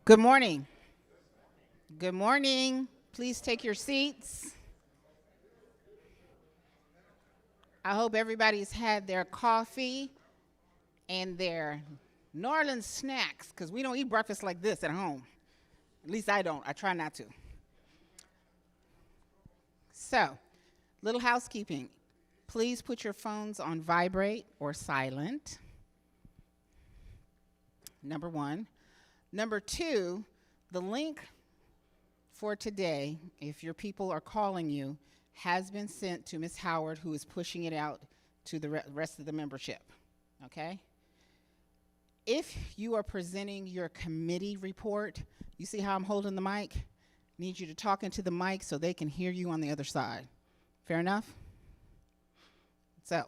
Good morning. Good morning. Please take your seats. I hope everybody's had their coffee and their New Orleans snacks, because we don't eat breakfast like this at home. At least I don't. I try not to. So, little housekeeping. Please put your phones on vibrate or silent. Number one. Number two, the link for today, if your people are calling you, has been sent to Ms. Howard, who is pushing it out to the rest of the membership, okay? If you are presenting your committee report, you see how I'm holding the mic? Need you to talk into the mic so they can hear you on the other side. Fair enough? So,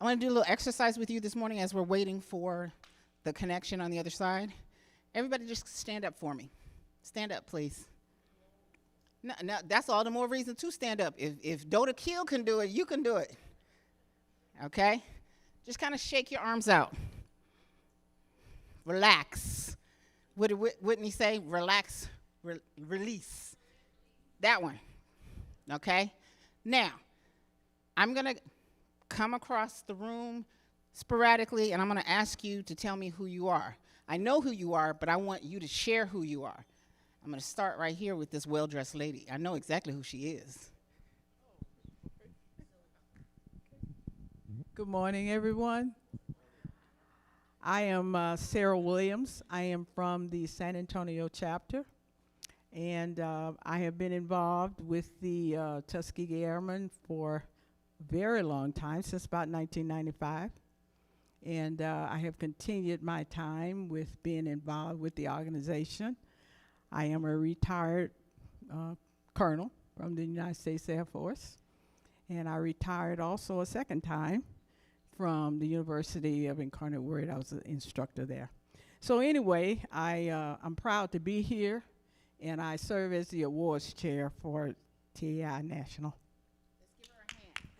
I want to do a little exercise with you this morning as we're waiting for the connection on the other side. Everybody just stand up for me. Stand up, please. No, that's all the more reason to stand up. If Dota Kill can do it, you can do it. Okay? Just kind of shake your arms out. Relax. What did Whitney say? Relax, release. That one. Okay? Now, I'm going to come across the room sporadically, and I'm going to ask you to tell me who you are. I know who you are, but I want you to share who you are. I'm going to start right here with this well-dressed lady. I know exactly who she is. Good morning, everyone. I am Sarah Williams. I am from the San Antonio chapter, and I have been involved with the Tuskegee Airmen for a very long time, since about 1995. And I have continued my time with being involved with the organization. I am a retired colonel from the United States Air Force, and I retired also a second time from the University of Incarnate Word. I was an instructor there. So anyway, I'm proud to be here, and I serve as the awards chair for TAI National. Let's give her a hand.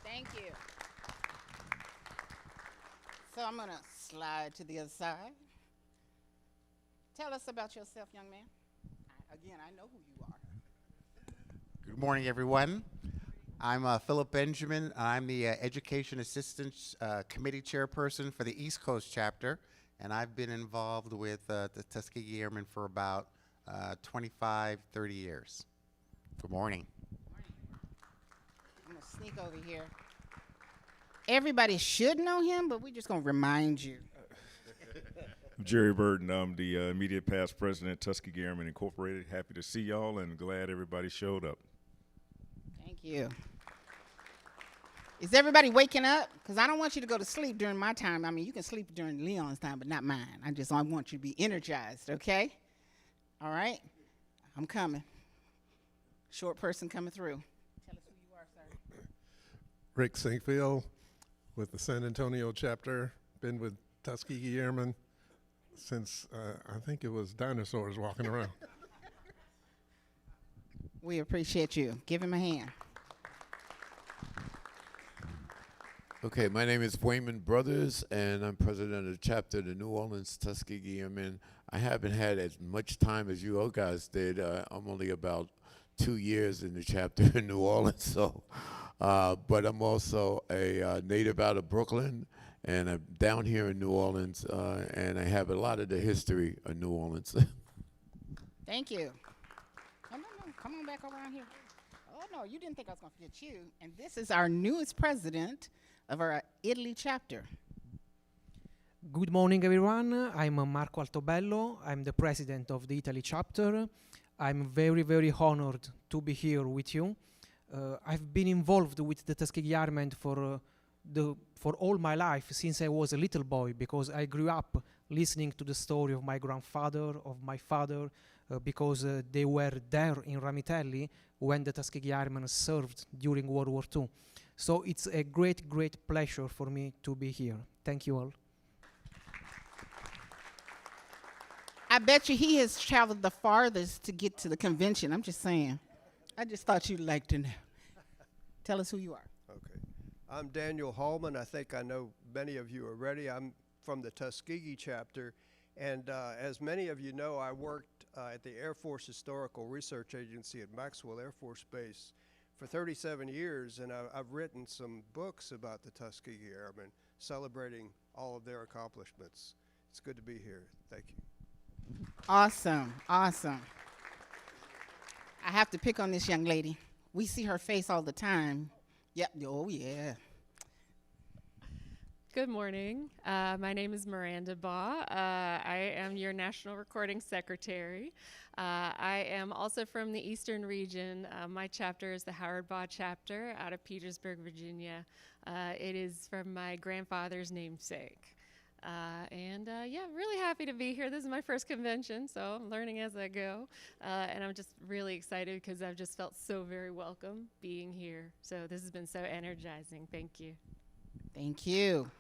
Thank you. So I'm going to slide to the other side. Tell us about yourself, young man. Again, I know who you are. Good morning, everyone. I'm Philip Benjamin. I'm the Education Assistance Committee Chairperson for the East Coast chapter, and I've been involved with the Tuskegee Airmen for about 25, 30 years. Good morning. I'm going to sneak over here. Everybody should know him, but we're just going to remind you. Jerry Burton. I'm the immediate past president, Tuskegee Airmen Incorporated. Happy to see y'all and glad everybody showed up. Thank you. Is everybody waking up? Because I don't want you to go to sleep during my time. I mean, you can sleep during Leon's time, but not mine. I want you to be energized, okay? All right? I'm coming. Short person coming through. Tell us who you are, sir. Rick Sinkfield with the San Antonio chapter. Been with Tuskegee Airmen since I think it was dinosaurs walking around. We appreciate you. Give him a hand. Okay, my name is Wayman Brothers, and I'm president of the chapter of the New Orleans Tuskegee Airmen. I haven't had as much time as you all guys did. I'm only about 2 years in the chapter in New Orleans, so. But I'm also a native out of Brooklyn, and I'm down here in New Orleans, and I have a lot of the history of New Orleans. Thank you. No. Come on back around here. Oh, no, you didn't think I was going to forget you. And this is our newest president of our Italy chapter. Good morning, everyone. I'm Marco Altobello. I'm the president of the Italy chapter. I'm very, very honored to be here with you. I've been involved with the Tuskegee Airmen for all my life since I was a little boy, because I grew up listening to the story of my grandfather, of my father, because they were there in Ramitelli when the Tuskegee Airmen served during World War II. So it's a great, great pleasure for me to be here. Thank you all. I bet you he has traveled the farthest to get to the convention. I'm just saying. I just thought you'd like to know. Tell us who you are. Okay. I'm Daniel Hallman. I think I know many of you already. I'm from the Tuskegee chapter, And as many of you know, I worked at the Air Force Historical Research Agency at Maxwell Air Force Base for 37 years, and I've written some books about the Tuskegee Airmen, celebrating all of their accomplishments. It's good to be here. Thank you. Awesome, awesome. I have to pick on this young lady. We see her face all the time. Yep, oh yeah. Good morning. My name is Miranda Baugh. I am your National Recording Secretary. I am also from the Eastern region. My chapter is the Howard Baugh chapter out of Petersburg, Virginia. It is from my grandfather's namesake. Yeah, really happy to be here. This is my first convention, so I'm learning as I go. And I'm just really excited because I've just felt so very welcome being here. So this has been so energizing. Thank you. Thank you.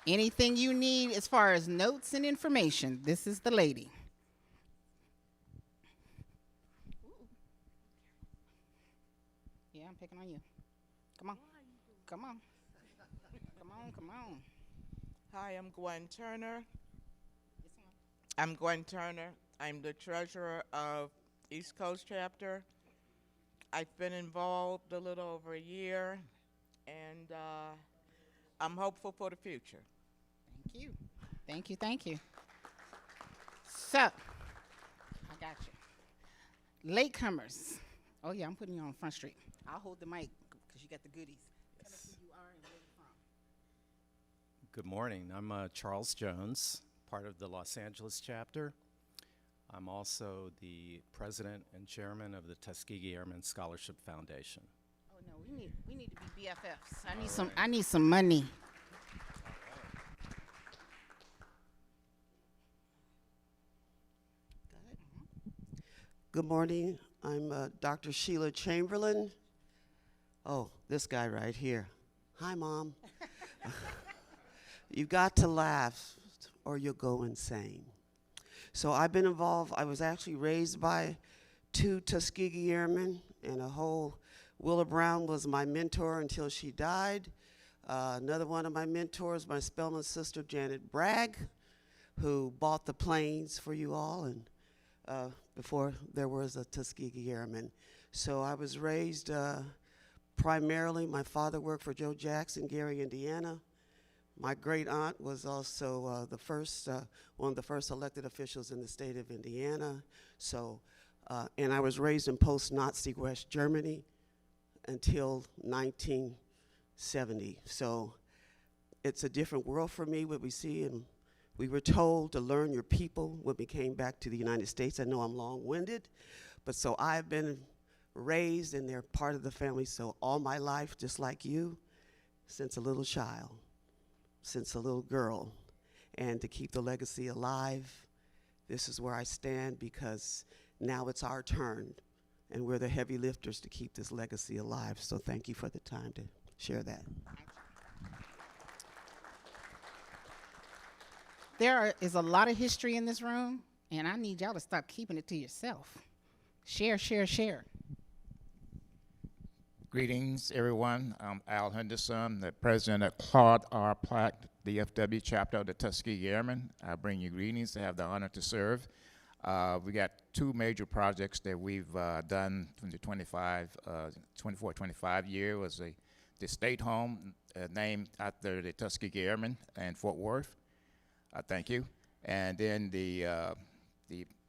Anything you need as far as notes and information, this is the lady. Yeah, I'm picking on you. Come on. Come on. Come on, come on. Hi, I'm Gwen Turner. I'm Gwen Turner. I'm the treasurer of East Coast chapter. I've been involved a little over a year, and I'm hopeful for the future. Thank you. Thank you, thank you. So, I got you. Latecomers. Oh yeah, I'm putting you on Front Street. I'll hold the mic because you got the goodies. Tell us who you are and where you're from. Good morning. I'm Charles Jones, part of the Los Angeles chapter. I'm also the president and chairman of the Tuskegee Airmen Scholarship Foundation. Oh no, we need to be BFFs. I need some money. Good morning. I'm Dr. Sheila Chamberlain. Oh, this guy right here. Hi, Mom. You've got to laugh or you'll go insane. So I've been involved. I was actually raised by 2 Tuskegee Airmen, and Willa Brown was my mentor until she died. Another one of my mentors, my Spelman sister, Janet Bragg, who bought the planes for you all, and before there was a Tuskegee Airman. So I was raised primarily, my father worked for Joe Jackson, Gary, Indiana. My great aunt was also one of the first elected officials in the state of Indiana. So, and I was raised in post-Nazi West Germany until 1970. So it's a different world for me, what we see. And we were told to learn your people when we came back to the United States. I know I'm long-winded, but so I've been raised and they're part of the family. So all my life, just like you, since a little child, since a little girl, and to keep the legacy alive, this is where I stand, because now it's our turn, and we're the heavy lifters to keep this legacy alive. So thank you for the time to share that. There is a lot of history in this room, and I need y'all to stop keeping it to yourself. Share, share, share. Greetings, everyone. I'm Al Henderson, the president of Claude R. Platt, the DFW chapter of the Tuskegee Airmen. I bring you greetings. I have the honor to serve. We got 2 major projects that we've done from the 24-25 year. Was the state home named after the Tuskegee Airmen in Fort Worth. Thank you. And then the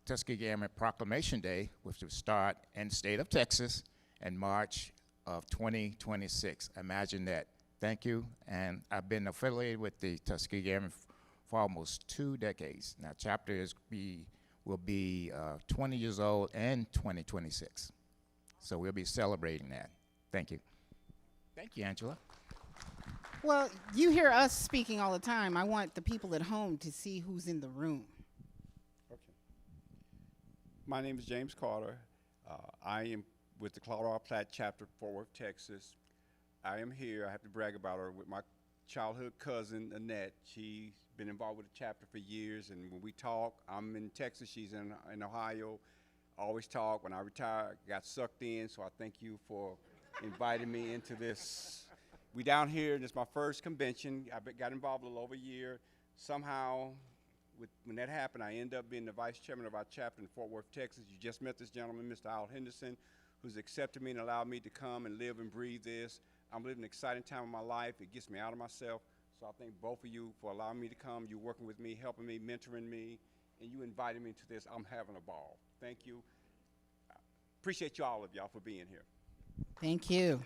Tuskegee Airmen Proclamation Day, which will start in the state of Texas in March of 2026. Imagine that. Thank you. And I've been affiliated with the Tuskegee Airmen for almost 2 decades. Now, chapter will be 20 years old in 2026. So we'll be celebrating that. Thank you. Thank you, Angela. Well, you hear us speaking all the time. I want the people at home to see who's in the room. Okay. My name is James Carter. I am with the Claude R. Platt chapter, Fort Worth, Texas. I am here, I have to brag about her, with my childhood cousin, Annette. She's been involved with the chapter for years, and when we talk, I'm in Texas, she's in Ohio. Always talk. When I retired, got sucked in, so I thank you for inviting me into this. We down here, this is my first convention. I got involved a little over a year. Somehow, when that happened, I ended up being the vice chairman of our chapter in Fort Worth, Texas. You just met this gentleman, Mr. Al Henderson, who's accepted me and allowed me to come and live and breathe this. I'm living an exciting time in my life. It gets me out of myself. So I thank both of you for allowing me to come. You're working with me, helping me, mentoring me, and you invited me to this. I'm having a ball. Thank you. Appreciate you all of y'all for being here. Thank you.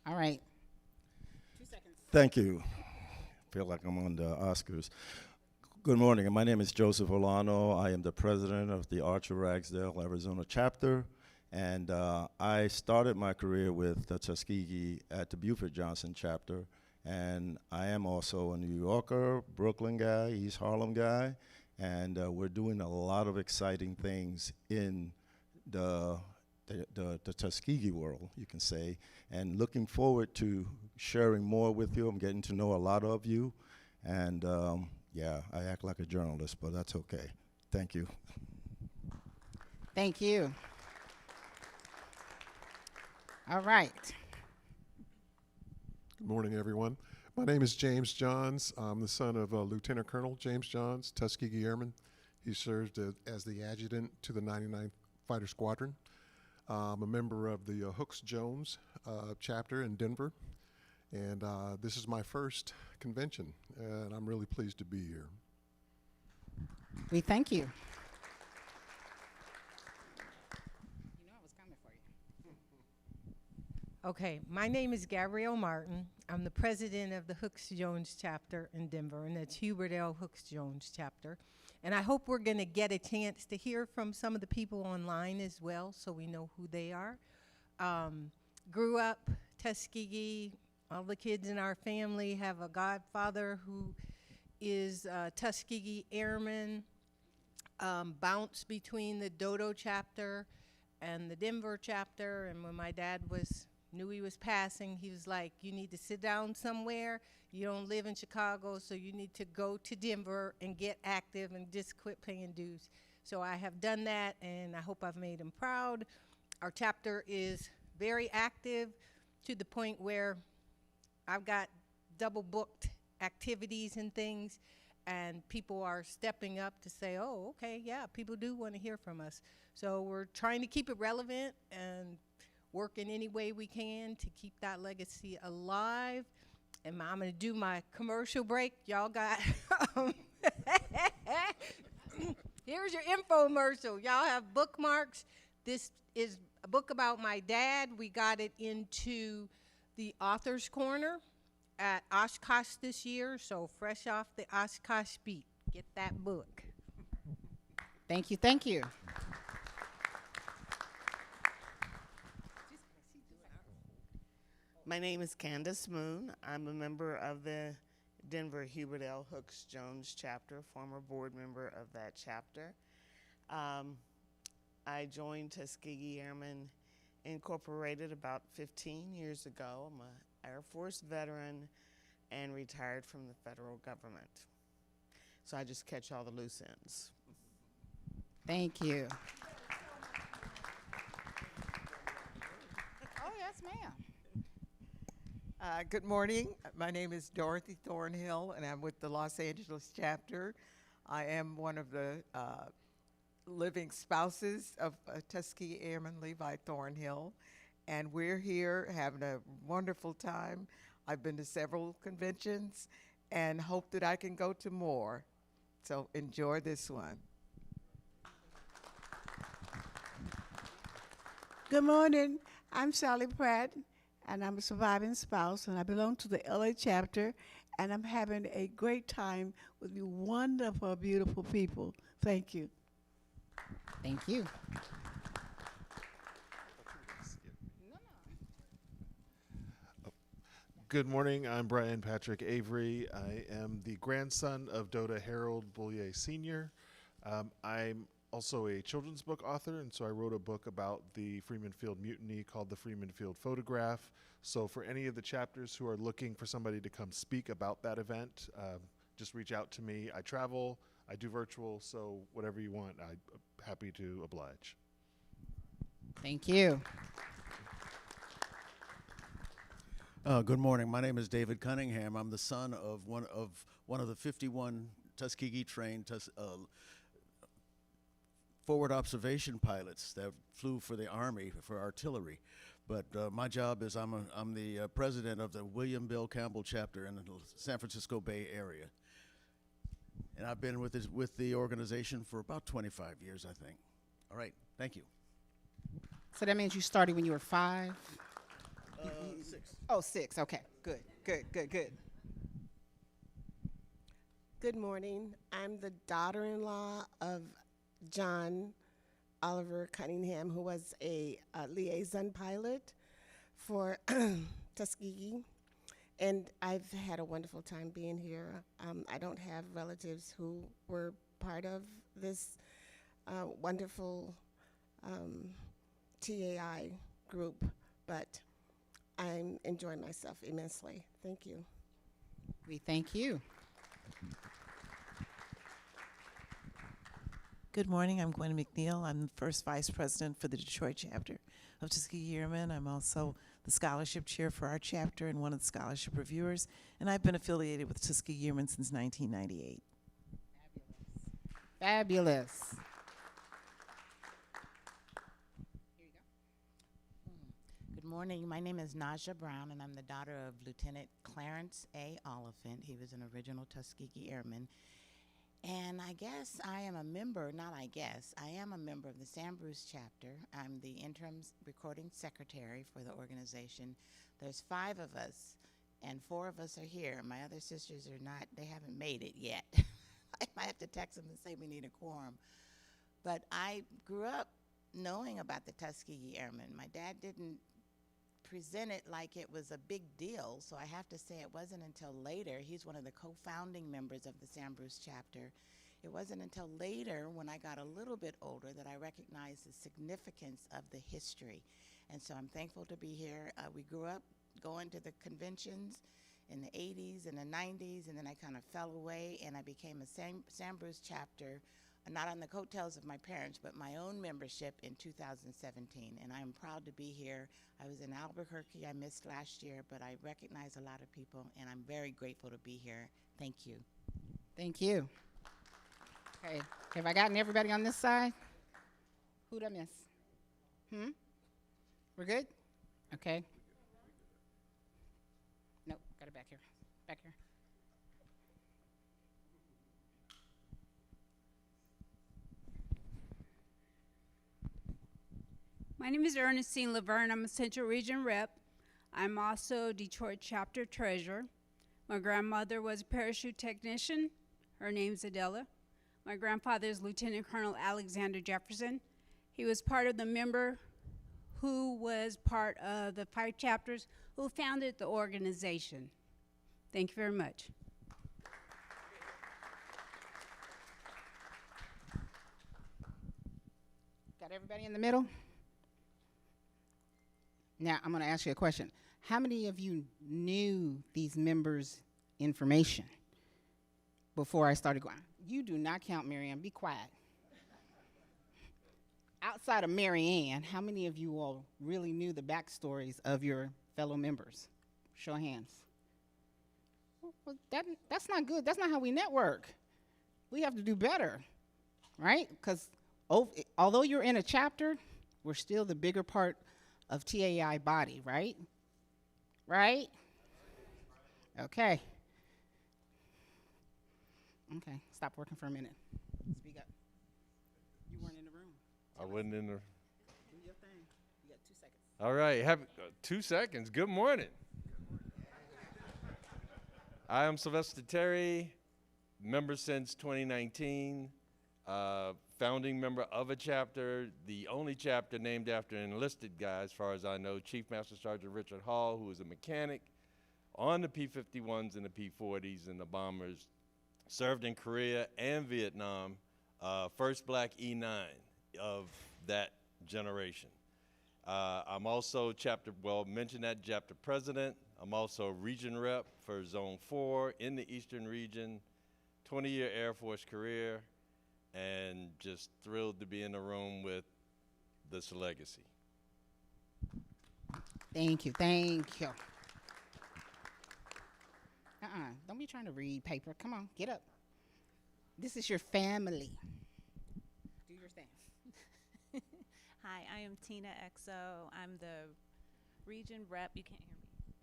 All right. 2 seconds. Thank you. Feel like I'm on the Oscars. Good morning. My name is Joseph Olano. I am the president of the Archer Ragsdale, Arizona chapter. And I started my career with the Tuskegee at the Buford Johnson chapter. And I am also a New Yorker, Brooklyn guy, East Harlem guy. And we're doing a lot of exciting things in the Tuskegee world, you can say, and looking forward to sharing more with you. I'm getting to know a lot of you, and yeah, I act like a journalist, but that's okay. Thank you. Thank you. All right. Good morning, everyone. My name is James Johns. I'm the son of Lieutenant Colonel James Johns, Tuskegee Airman. He served as the adjutant to the 99th Fighter Squadron. I'm a member of the Hooks Jones chapter in Denver, and this is my first convention, and I'm really pleased to be here. We thank you. You know I was coming for you. Okay, my name is Gabrielle Martin. I'm the president of the Hooks Jones chapter in Denver, and that's Hubert L. Hooks Jones chapter. And I hope we're going to get a chance to hear from some of the people online as well, so we know who they are. Grew up Tuskegee. All the kids in our family have a godfather who is Tuskegee Airman. Bounced between the Dodo chapter and the Denver chapter. And when my dad knew he was passing, he was like, "You need to sit down somewhere. You don't live in Chicago, so you need to go to Denver and get active and just quit paying dues." So I have done that, and I hope I've made him proud. Our chapter is very active to the point where I've got double booked activities and things, and people are stepping up to say, "Oh, okay, yeah, people do want to hear from us." So we're trying to keep it relevant and work in any way we can to keep that legacy alive. And I'm going to do my commercial break. Y'all got, here's your infomercial. Y'all have bookmarks. This is a book about my dad. We got it into the Author's Corner at Oshkosh this year, so fresh off the Oshkosh beat. Get that book. Thank you, thank you. My name is Candace Moon. I'm a member of the Denver Hubert L. Hooks Jones chapter, former board member of that chapter. I joined Tuskegee Airmen Incorporated about 15 years ago. I'm an Air Force veteran and retired from the federal government. So I just catch all the loose ends. Thank you. Oh, yes, ma'am. Good morning. My name is Dorothy Thornhill, and I'm with the Los Angeles chapter. I am one of the living spouses of Tuskegee Airman Levi Thornhill, and we're here having a wonderful time. I've been to several conventions and hope that I can go to more. So enjoy this one. Good morning. I'm Sally Pratt, and I'm a surviving spouse, and I belong to the LA chapter, and I'm having a great time with you wonderful, beautiful people. Thank you. Thank you. Good morning. I'm Brian Patrick Avery. I am the grandson of Doda Harold Boulier Sr. I'm also a children's book author, and so I wrote a book about the Freeman Field Mutiny called The Freeman Field Photograph. So for any of the chapters who are looking for somebody to come speak about that event, just reach out to me. I travel, I do virtual, so whatever you want, I'm happy to oblige. Thank you. Good morning. My name is David Cunningham. I'm the son of one of the 51 Tuskegee trained forward observation pilots that flew for the Army for artillery. But my job is I'm the president of the William Bill Campbell chapter in the San Francisco Bay Area, and I've been with the organization for about 25 years, I think. All right, thank you. So that means you started when you were 5? 6. Oh, 6. Okay, good. Good morning. I'm the daughter-in-law of John Oliver Cunningham, who was a liaison pilot for Tuskegee. And I've had a wonderful time being here. I don't have relatives who were part of this wonderful TAI group, but I'm enjoying myself immensely. Thank you. We thank you. Good morning. I'm Gwen McNeil. I'm the first vice president for the Detroit chapter of Tuskegee Airmen. I'm also the scholarship chair for our chapter and one of the scholarship reviewers, and I've been affiliated with Tuskegee Airmen since 1998. Fabulous. Good morning. My name is Naja Brown, and I'm the daughter of Lieutenant Clarence A. Oliphant. He was an original Tuskegee Airman. And I guess I am a member, not I guess, I am a member of the San Bruce chapter. I'm the interim recording secretary for the organization. There's 5 of us, and 4 of us are here. My other sisters are not, they haven't made it yet. I might have to text them and say we need a quorum. But I grew up knowing about the Tuskegee Airmen. My dad didn't present it like it was a big deal, so I have to say it wasn't until later. He's one of the co-founding members of the San Bruce chapter. It wasn't until later, when I got a little bit older, that I recognized the significance of the history. And so I'm thankful to be here. We grew up going to the conventions in the 80s and the 90s, and then I kind of fell away, and I became a San Bruce chapter, not on the coattails of my parents, but my own membership in 2017. And I'm proud to be here. I was in Albuquerque. I missed last year, but I recognize a lot of people, and I'm very grateful to be here. Thank you. Thank you. Okay, have I gotten everybody on this side? Who'd I miss? We're good? Okay. Nope, got it back here. Back here. My name is Ernestine Laverne. I'm a Central Region rep. I'm also Detroit chapter treasurer. My grandmother was a parachute technician. Her name's Adela. My grandfather is Lieutenant Colonel Alexander Jefferson. He was part of the member who was part of the 5 chapters who founded the organization. Thank you very much. Got everybody in the middle? Now, I'm going to ask you a question. How many of you knew these members' information before I started going? You do not count, Mary Ann. Be quiet. Outside of Mary Ann, how many of you all really knew the backstories of your fellow members? Show of hands. Well, that's not good. That's not how we network. We have to do better, right? Because although you're in a chapter, we're still the bigger part of TAI body, right? Right? Okay. Okay, stop working for a minute. Speak up. You weren't in the room. I wasn't in the. Do your thing. You got 2 seconds. All right, have 2 seconds. Good morning. I am Sylvester Terry, member since 2019. Founding member of a chapter, the only chapter named after an enlisted guy, as far as I know, Chief Master Sergeant Richard Hall, who was a mechanic on the P-51s and the P-40s and the bombers, served in Korea and Vietnam, first black E-9 of that generation. I'm also mentioned that chapter president. I'm also region rep for Zone 4 in the Eastern region, 20-year Air Force career, and just thrilled to be in the room with this legacy. Thank you, thank you. Don't be trying to read paper. Come on, get up. This is your family. Do your thing. Hi, I am Tina Exo. I'm the region rep. You can't hear me.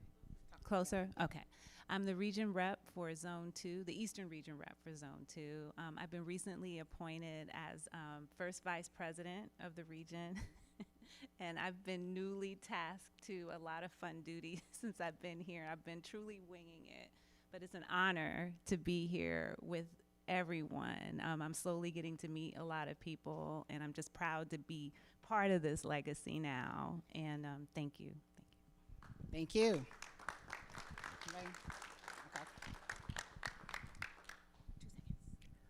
Talk closer? Okay. I'm the region rep for Zone 2, the Eastern Region rep for Zone 2. I've been recently appointed as first vice president of the region. And I've been newly tasked to a lot of fun duties since I've been here. I've been truly winging it, but it's an honor to be here with everyone. I'm slowly getting to meet a lot of people, and I'm just proud to be part of this legacy now. And thank you. Thank you.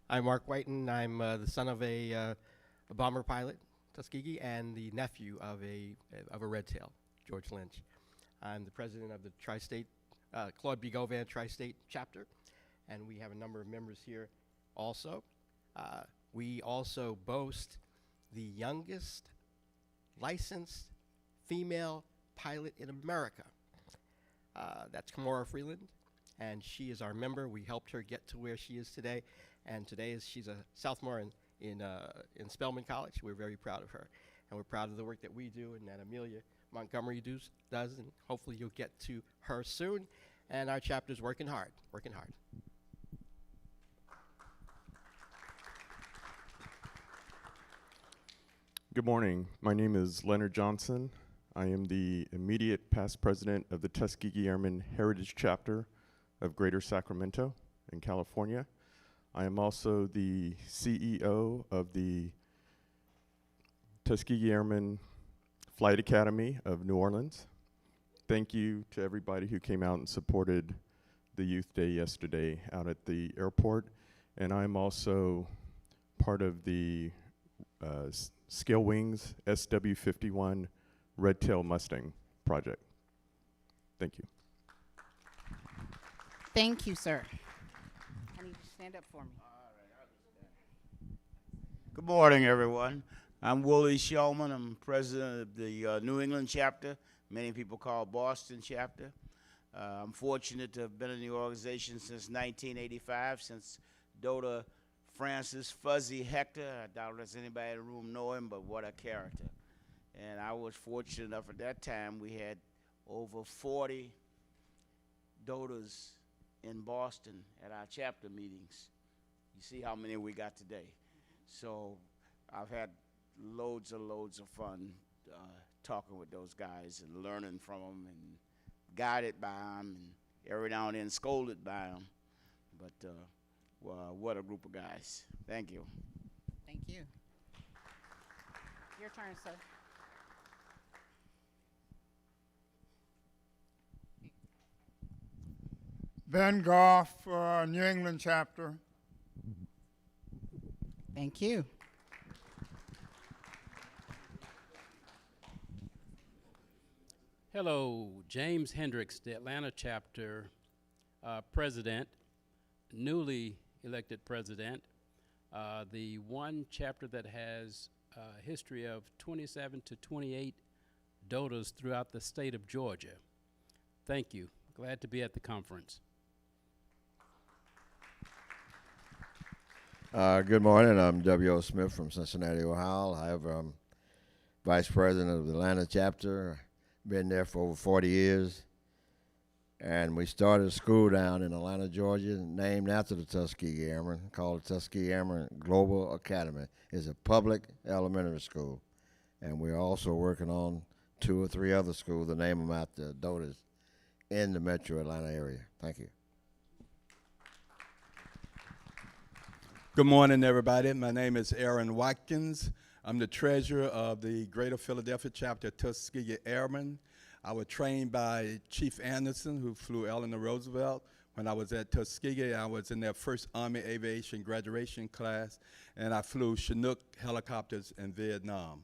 I'm Mark Whiten. I'm the son of a bomber pilot, Tuskegee, and the nephew of a Red Tail, George Lynch. I'm the president of the Tri-State, Claude B. Govan Tri-State chapter, and we have a number of members here also. We also boast the youngest licensed female pilot in America. That's Kamora Freeland, and she is our member. We helped her get to where she is today, and today she's a sophomore in Spelman College. We're very proud of her, and we're proud of the work that we do and that Amelia Montgomery does, and hopefully you'll get to her soon. And our chapter's working hard. Good morning. My name is Leonard Johnson. I am the immediate past president of the Tuskegee Airmen Heritage Chapter of Greater Sacramento in California. I am also the CEO of the Tuskegee Airmen Flight Academy of New Orleans. Thank you to everybody who came out and supported the Youth Day yesterday out at the airport. And I'm also part of the Scale Wings SW51 Red Tail Mustang project. Thank you. Thank you, sir. I need you to stand up for me. Good morning, everyone. I'm Willie Shulman. I'm president of the New England chapter, many people call Boston chapter. I'm fortunate to have been in the organization since 1985, since Dota Francis Fuzzy Hector. I doubt there's anybody in the room know him, but what a character. And I was fortunate enough at that time, we had over 40 Dotas in Boston at our chapter meetings. You see how many we got today. So I've had loads of fun talking with those guys and learning from them and guided by them and every now and then scolded by them. But well, what a group of guys. Thank you. Thank you. Your turn, sir. Ben Goff, New England chapter. Thank you. Hello, James Hendricks, the Atlanta chapter president, newly elected president, the one chapter that has a history of 27 to 28 Dotas throughout the state of Georgia. Thank you. Glad to be at the conference. Good morning. I'm W.O. Smith from Cincinnati, Ohio. I'm vice president of the Atlanta chapter. Been there for over 40 years. And we started a school down in Atlanta, Georgia, named after the Tuskegee Airmen, called the Tuskegee Airmen Global Academy. It's a public elementary school. And we're also working on 2 or 3 other schools to name them after Dotas in the metro Atlanta area. Thank you. Good morning, everybody. My name is Aaron Watkins. I'm the treasurer of the Greater Philadelphia chapter Tuskegee Airmen. I was trained by Chief Anderson, who flew Eleanor Roosevelt. When I was at Tuskegee, I was in their first Army Aviation graduation class, and I flew Chinook helicopters in Vietnam.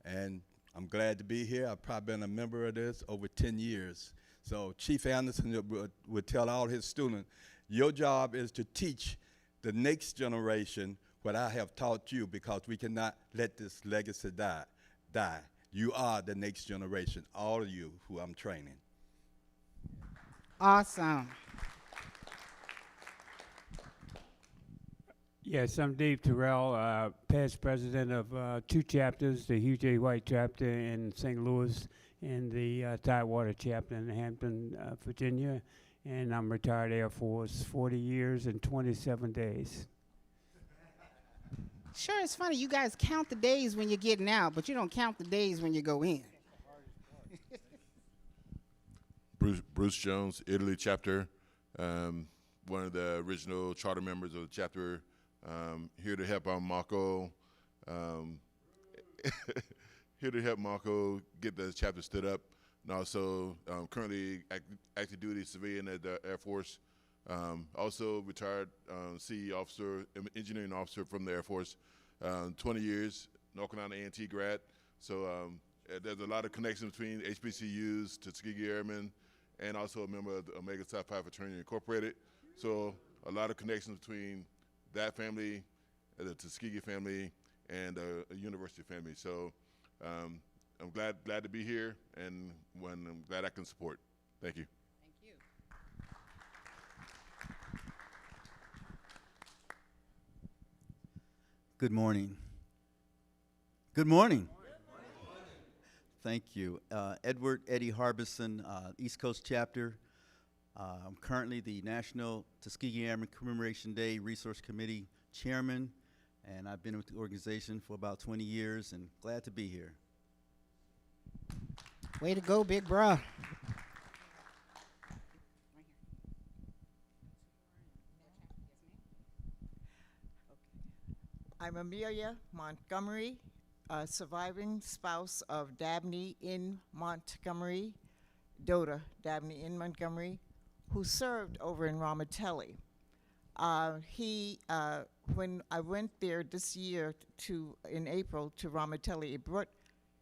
And I'm glad to be here. I've probably been a member of this over 10 years. So Chief Anderson would tell all his students, your job is to teach the next generation what I have taught you, because we cannot let this legacy die. You are the next generation, all of you who I'm training. Awesome. Yes, I'm Dave Terrell, past president of 2 chapters, the Hugh J. White chapter in St. Louis and the Tidewater chapter in Hampton, Virginia. And I'm retired Air Force, 40 years and 27 days. Sure, it's funny. You guys count the days when you're getting out, but you don't count the days when you go in. Bruce Jones, Italy chapter, one of the original charter members of the chapter, here to help Marco, here to help Marco get the chapter stood up, and also currently active duty civilian at the Air Force, also retired CE officer, engineering officer from the Air Force, 20 years, North Carolina A&T grad, so there's a lot of connections between HBCUs, Tuskegee Airmen, and also a member of the Omega Psi Phi Fraternity Incorporated. So a lot of connections between that family, the Tuskegee family, and a university family. So I'm glad to be here, and I'm glad I can support. Thank you. Thank you. Good morning. Good morning. Thank you. Edward Eddie Harbison, East Coast Chapter. I'm currently the National Tuskegee Airmen Commemoration Day Resource Committee Chairman, and I've been with the organization for about 20 years and glad to be here. Way to go, big bruh. I'm Amelia Montgomery, a surviving spouse of Dabney in Montgomery, Dota Dabney in Montgomery, who served over in Ramatelli. When I went there this year in April to Ramatelli, it brought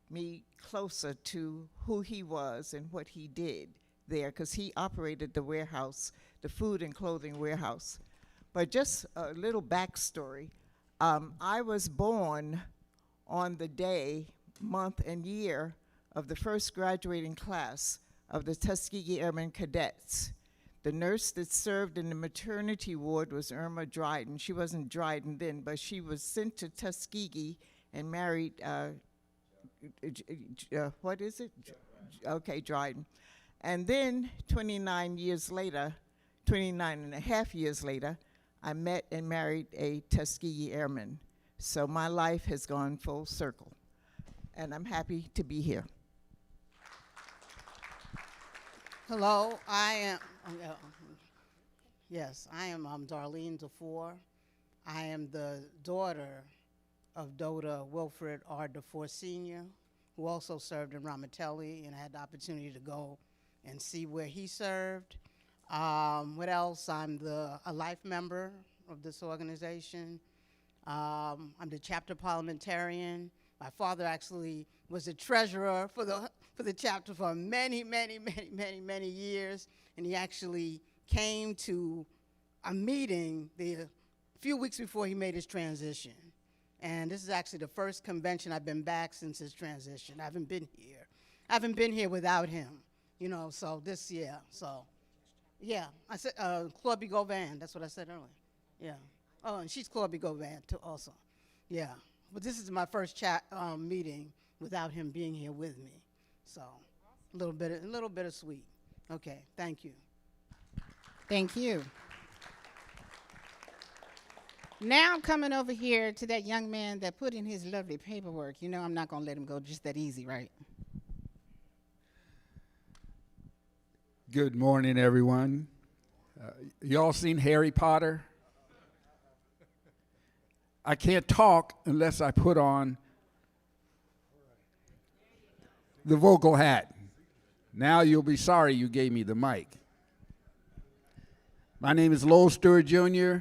me closer to who he was and what he did there, because he operated the warehouse, the food and clothing warehouse. But just a little backstory. I was born on the day, month, and year of the first graduating class of the Tuskegee Airmen Cadets. The nurse that served in the maternity ward was Irma Dryden. She wasn't Dryden then, but she was sent to Tuskegee and married, what is it? Okay, Dryden. And then 29 and a half years later, I met and married a Tuskegee Airman. So my life has gone full circle, and I'm happy to be here. Hello, I am, yes, I am Darlene DeFore. I am the daughter of Dota Wilfred R. DeFore Sr., who also served in Ramatelli, and I had the opportunity to go and see where he served. What else? I'm a life member of this organization. I'm the chapter parliamentarian. My father actually was the treasurer for the chapter for many years, and he actually came to a meeting a few weeks before he made his transition. And this is actually the first convention I've been back since his transition. I haven't been here. I haven't been here without him, you know, so this year, so. Yeah, I said Claude Bigot-Van, that's what I said earlier. Yeah. Oh, and she's Claude Bigot-Van too also. Yeah. But this is my first meeting without him being here with me. So a little bit of sweet. Okay, thank you. Thank you. Now I'm coming over here to that young man that put in his lovely paperwork. You know I'm not gonna let him go just that easy, right? Good morning, everyone. Y'all seen Harry Potter? I can't talk unless I put on the vocal hat. Now you'll be sorry you gave me the mic. My name is Lowell Stewart Jr.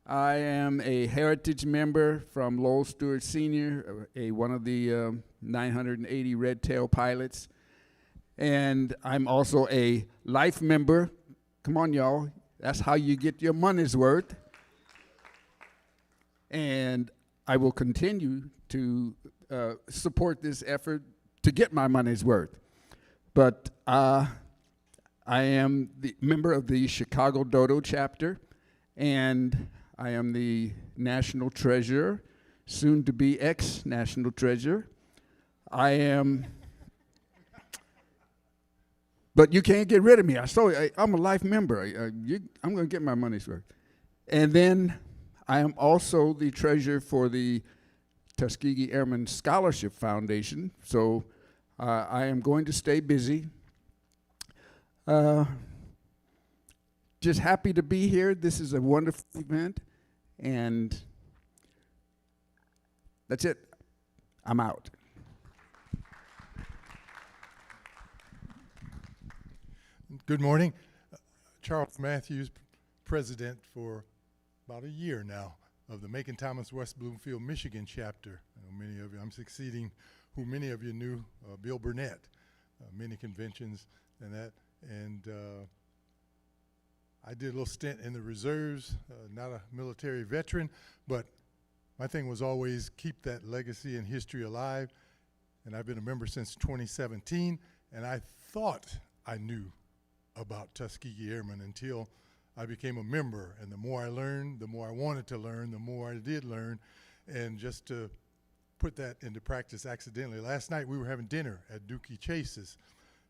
I am a heritage member from Lowell Stewart Sr., one of the 980 Red Tail pilots. And I'm also a life member. Come on, y'all. That's how you get your money's worth. And I will continue to support this effort to get my money's worth. But I am the member of the Chicago Dodo chapter, and I am the national treasurer, soon to be ex-national treasurer. I am, but you can't get rid of me. I'm a life member. I'm going to get my money's worth. And then I am also the treasurer for the Tuskegee Airmen Scholarship Foundation. So I am going to stay busy. Just happy to be here. This is a wonderful event, and that's it. I'm out. Good morning. Charles Matthews, president for about a year now of the Macon Thomas West Bloomfield, Michigan chapter. Many of you, I'm succeeding who many of you knew, Bill Burnett, many conventions and that. And I did a little stint in the reserves, not a military veteran, but my thing was always keep that legacy and history alive. And I've been a member since 2017, and I thought I knew about Tuskegee Airmen until I became a member. And the more I learned, the more I wanted to learn, the more I did learn. And just to put that into practice accidentally, last night we were having dinner at Dookie Chase's,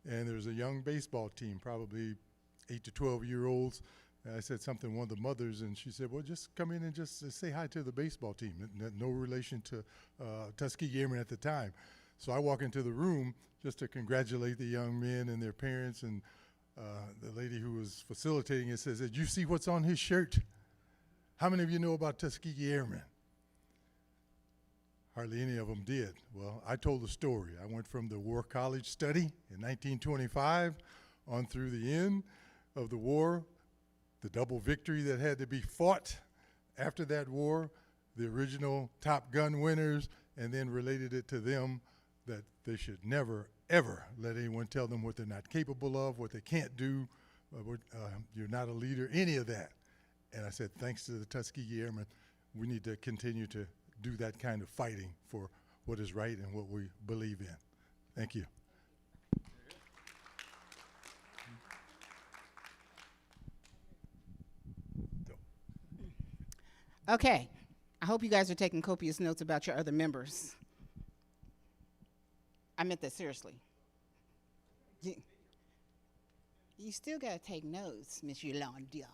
and there was a young baseball team, probably 8 to 12-year-olds. And I said something to one of the mothers, and she said, well, just come in and just say hi to the baseball team. No relation to Tuskegee Airmen at the time. So I walk into the room just to congratulate the young men and their parents, and the lady who was facilitating it says, did you see what's on his shirt? How many of you know about Tuskegee Airmen? Hardly any of them did. Well, I told the story. I went from the War College study in 1925 on through the end of the war, the double victory that had to be fought after that war, the original Top Gun winners, and then related it to them that they should never, ever let anyone tell them what they're not capable of, what they can't do, you're not a leader, any of that. And I said, thanks to the Tuskegee Airmen, we need to continue to do that kind of fighting for what is right and what we believe in. Thank you. Okay, I hope you guys are taking copious notes about your other members. I meant that seriously. You still gotta take notes, Miss Yolanda.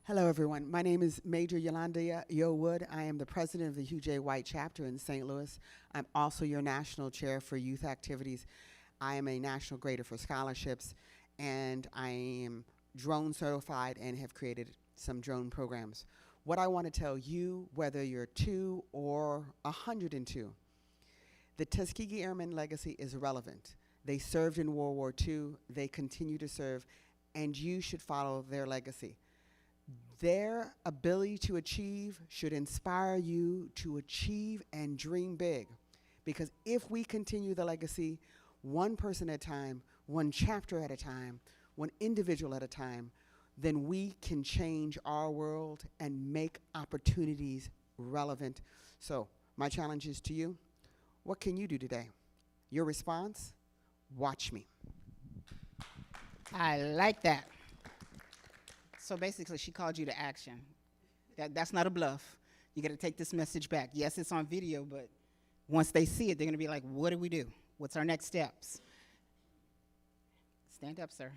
Hello, everyone. My name is Major Yolanda Yo Wood. I am the president of the Hugh J. White chapter in St. Louis. I'm also your national chair for youth activities. I am a national grader for scholarships, and I am drone certified and have created some drone programs. What I want to tell you, whether you're 2 or 102, the Tuskegee Airmen legacy is relevant. They served in World War II, they continue to serve, and you should follow their legacy. Their ability to achieve should inspire you to achieve and dream big. Because if we continue the legacy, one person at a time, one chapter at a time, one individual at a time, then we can change our world and make opportunities relevant. So my challenge is to you, what can you do today? Your response, watch me. I like that. So basically, she called you to action. That's not a bluff. You got to take this message back. Yes, it's on video, but once they see it, they're going to be like, what do we do? What's our next steps? Stand up, sir.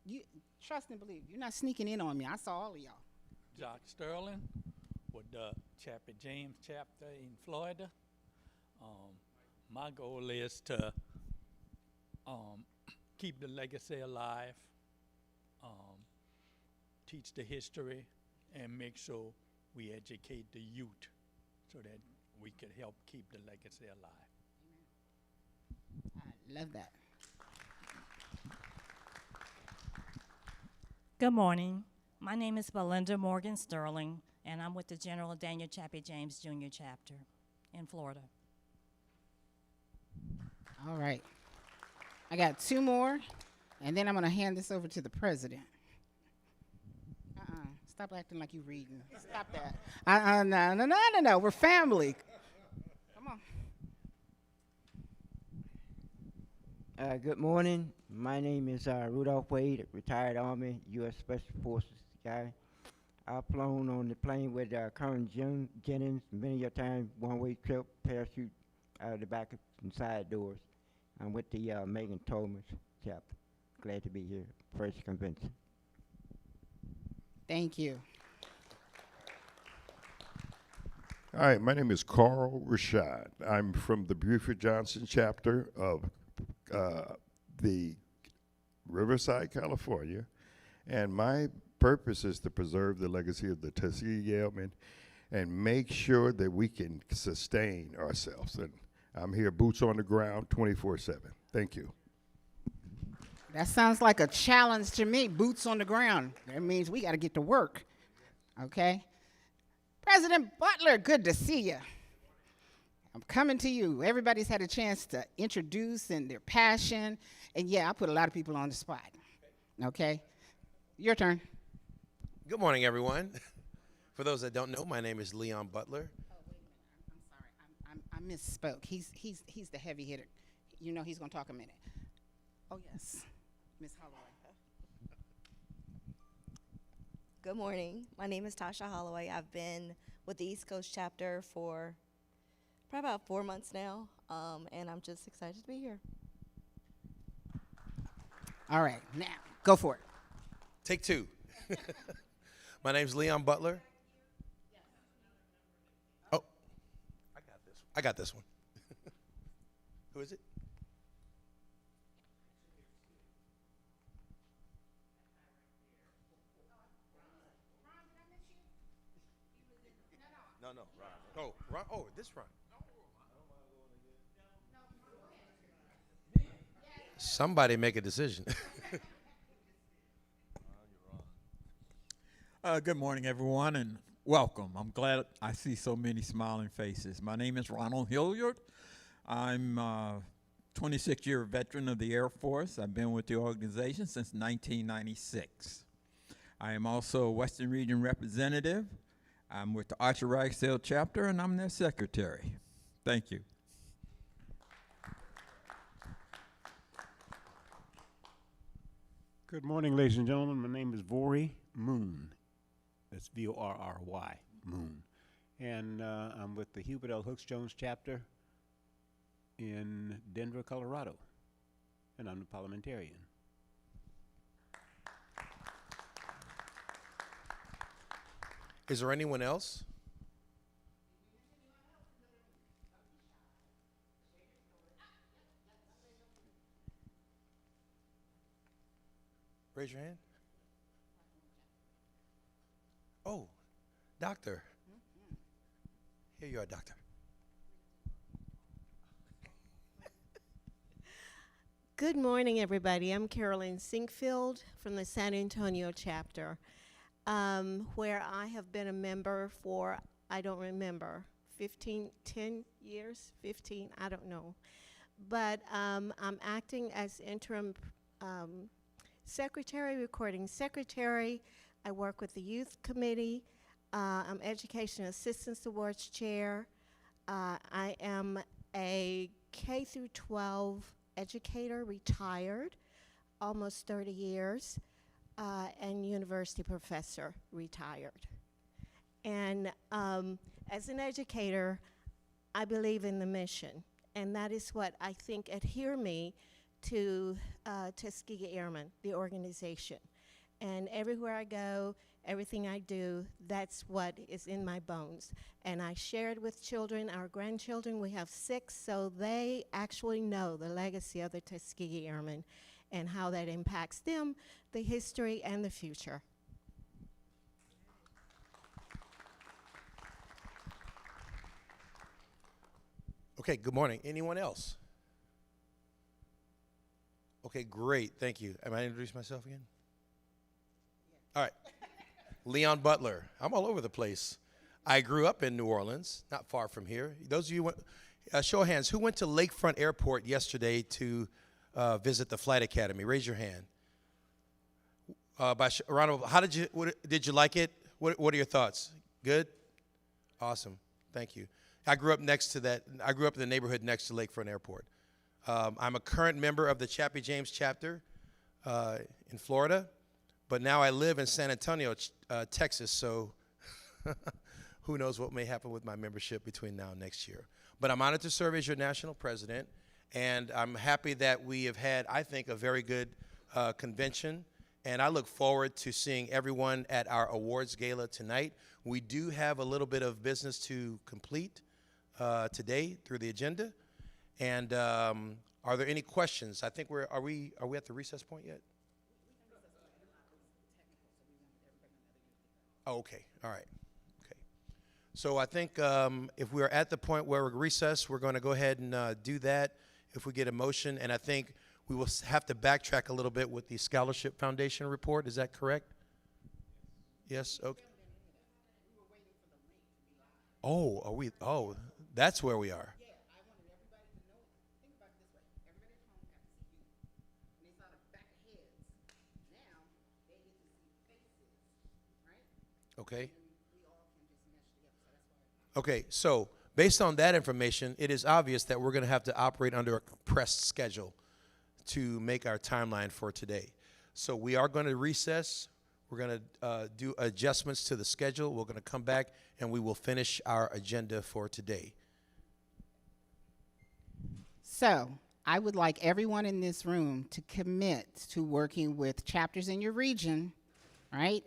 You trust and believe. You're not sneaking in on me. I saw all of y'all. Jock Sterling with the Chapter James chapter in Florida. My goal is to keep the legacy alive, teach the history, and make sure we educate the youth so that we can help keep the legacy alive. I love that. Good morning. My name is Belinda Morgan Sterling, and I'm with the General Daniel Chappie James Jr. chapter in Florida. All right. I got 2 more, and then I'm going to hand this over to the president. Stop acting like you're reading. Stop that. No. We're family. Come on. Good morning. My name is Rudolph Wade, retired Army, U.S. Special Forces guy. I've flown on the plane with Colonel Jennings many a time, one-way trip, parachute out of the back and side doors. I'm with the Megan Thomas chapter. Glad to be here. First convention. Thank you. Hi, my name is Carl Rashad. I'm from the Buford Johnson chapter of the Riverside, California, and my purpose is to preserve the legacy of the Tuskegee Airmen and make sure that we can sustain ourselves. And I'm here, boots on the ground, 24/7. Thank you. That sounds like a challenge to me, boots on the ground. That means we got to get to work, okay? President Butler, good to see you. I'm coming to you. Everybody's had a chance to introduce and their passion. And yeah, I put a lot of people on the spot, okay? Your turn. Good morning, everyone. For those that don't know, my name is Leon Butler. Oh, wait a minute. I misspoke. He's the heavy hitter. You know he's going to talk a minute. Oh, yes. Ms. Holloway. Good morning. My name is Tasha Holloway. I've been with the East Coast chapter for probably about 4 months now, and I'm just excited to be here. All right, now, go for it. Take two. My name's Leon Butler. Oh, I got this one. Who is it? No, Ron. Oh, Ron. Oh, this Ron. Somebody make a decision. Good morning, everyone, and welcome. I'm glad I see so many smiling faces. My name is Ronald Hilliard. I'm a 26-year veteran of the Air Force. I've been with the organization since 1996. I am also a Western Region representative. I'm with the Archer Ragsdale chapter, and I'm their secretary. Thank you. Good morning, ladies and gentlemen. My name is Vorry Moon. That's V-O-R-R-Y, Moon. And I'm with the Hubert L. Hooks Jones chapter in Denver, Colorado. And I'm the parliamentarian. Is there anyone else? Raise your hand. Oh, doctor. Here you are, doctor. Good morning, everybody. I'm Carolyn Sinkfield from the San Antonio chapter, where I have been a member for, I don't remember, 10 years, 15, I don't know. But I'm acting as interim secretary, recording secretary. I work with the youth committee. I'm Education Assistance Awards chair. I am a K through 12 educator, retired, almost 30 years, and university professor, retired. And as an educator, I believe in the mission, and that is what I think adhere me to Tuskegee Airmen, the organization. And everywhere I go, everything I do, that's what is in my bones. And I share it with children, our grandchildren. We have 6, so they actually know the legacy of the Tuskegee Airmen and how that impacts them, the history, and the future. Okay, good morning. Anyone else? Okay, great. Thank you. Am I introduce myself again? All right. Leon Butler. I'm all over the place. I grew up in New Orleans, not far from here. Those of you, show of hands, who went to Lakefront Airport yesterday to visit the flight academy? Raise your hand. Ronald, how did you like it? What are your thoughts? Good? Awesome. Thank you. I grew up next to that. I grew up in the neighborhood next to Lakefront Airport. I'm a current member of the Chappie James chapter in Florida, but now I live in San Antonio, Texas, so who knows what may happen with my membership between now and next year. But I'm honored to serve as your national president, and I'm happy that we have had, I think, a very good convention, and I look forward to seeing everyone at our awards gala tonight. We do have a little bit of business to complete today through the agenda. And are there any questions? I think are we at the recess point yet? Oh, okay. All right. Okay. So I think if we are at the point where we're recessed, we're going to go ahead and do that if we get a motion. And I think we will have to backtrack a little bit with the Scholarship Foundation report. Is that correct? Yes. Okay. Oh, are we? Oh, that's where we are. Okay. Okay, so based on that information, it is obvious that we're going to have to operate under a compressed schedule to make our timeline for today. So we are going to recess. We're going to do adjustments to the schedule. We're going to come back and we will finish our agenda for today. So I would like everyone in this room to commit to working with chapters in your region, right?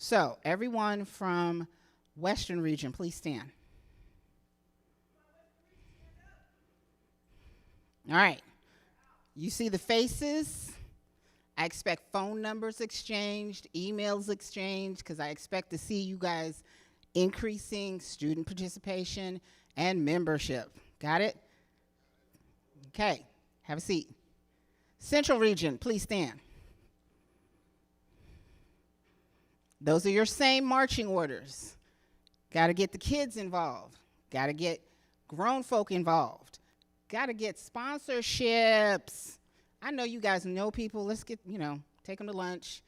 So everyone from Western region, please stand. All right. You see the faces. I expect phone numbers exchanged, emails exchanged, because I expect to see you guys increasing student participation and membership. Got it? Okay. Have a seat. Central region, please stand. Those are your same marching orders. Got to get the kids involved. Got to get grown folk involved. Got to get sponsorships. I know you guys know people. Let's get, take them to lunch.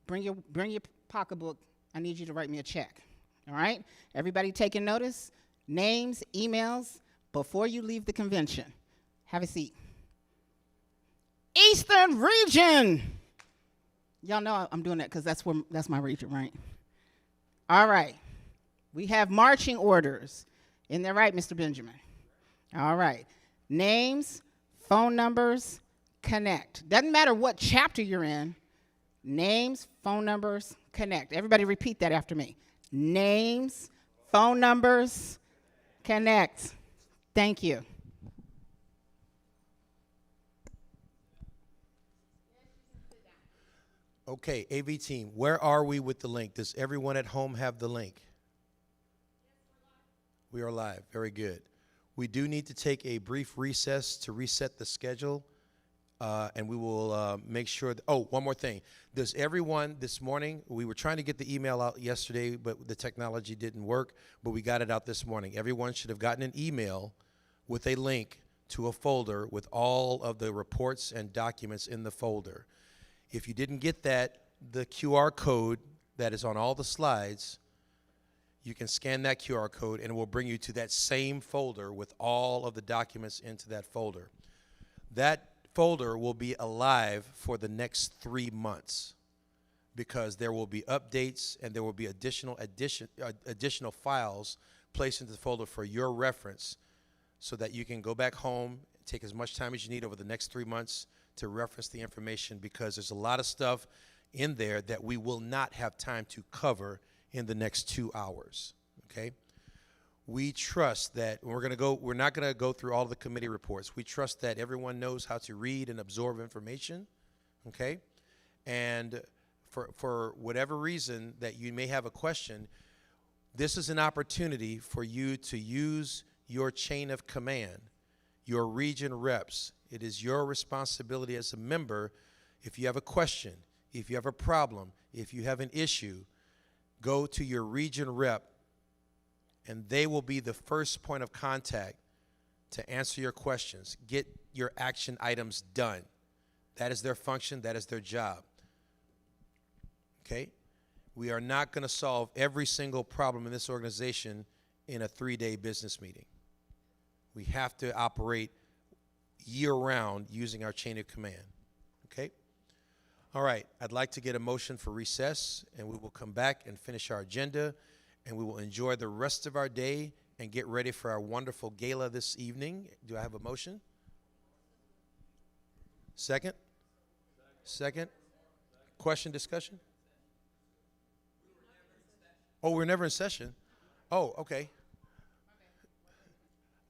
Bring your pocketbook. I need you to write me a check. All right? Everybody taking notice? Names, emails, before you leave the convention. Have a seat. Eastern region. Y'all know I'm doing that because that's my region, right? All right. We have marching orders. Isn't that right, Mr. Benjamin? All right. Names, phone numbers, connect. Doesn't matter what chapter you're in. Names, phone numbers, connect. Everybody repeat that after me. Names, phone numbers, connect. Thank you. Okay, AV team, where are we with the link? Does everyone at home have the link? We are live. Very good. We do need to take a brief recess to reset the schedule, and we will make sure that, oh, one more thing. Does everyone this morning, we were trying to get the email out yesterday, but the technology didn't work, but we got it out this morning. Everyone should have gotten an email with a link to a folder with all of the reports and documents in the folder. If you didn't get that, the QR code that is on all the slides, you can scan that QR code and it will bring you to that same folder with all of the documents into that folder. That folder will be alive for the next 3 months because there will be updates and there will be additional files placed into the folder for your reference so that you can go back home, take as much time as you need over the next 3 months to reference the information, because there's a lot of stuff in there that we will not have time to cover in the next 2 hours, okay? We trust that we're not going to go through all of the committee reports. We trust that everyone knows how to read and absorb information, okay? And for whatever reason that you may have a question, this is an opportunity for you to use your chain of command, your region reps. It is your responsibility as a member. If you have a question, if you have a problem, if you have an issue, go to your region rep, and they will be the first point of contact to answer your questions. Get your action items done. That is their function. That is their job. Okay? We are not going to solve every single problem in this organization in a 3-day business meeting. We have to operate year-round using our chain of command. Okay? All right, I'd like to get a motion for recess, and we will come back and finish our agenda, and we will enjoy the rest of our day and get ready for our wonderful gala this evening. Do I have a motion? Second? Second? Question, discussion? Oh, we're never in session? Oh, okay.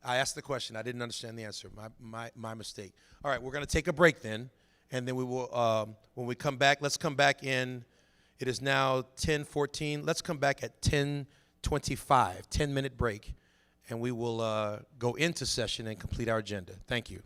I asked the question. I didn't understand the answer. My mistake. All right, we're going to take a break then, and then we will, when we come back, let's come back in. It is now 10:14. Let's come back at 10:25, 10-minute break, and we will go into session and complete our agenda. Thank you.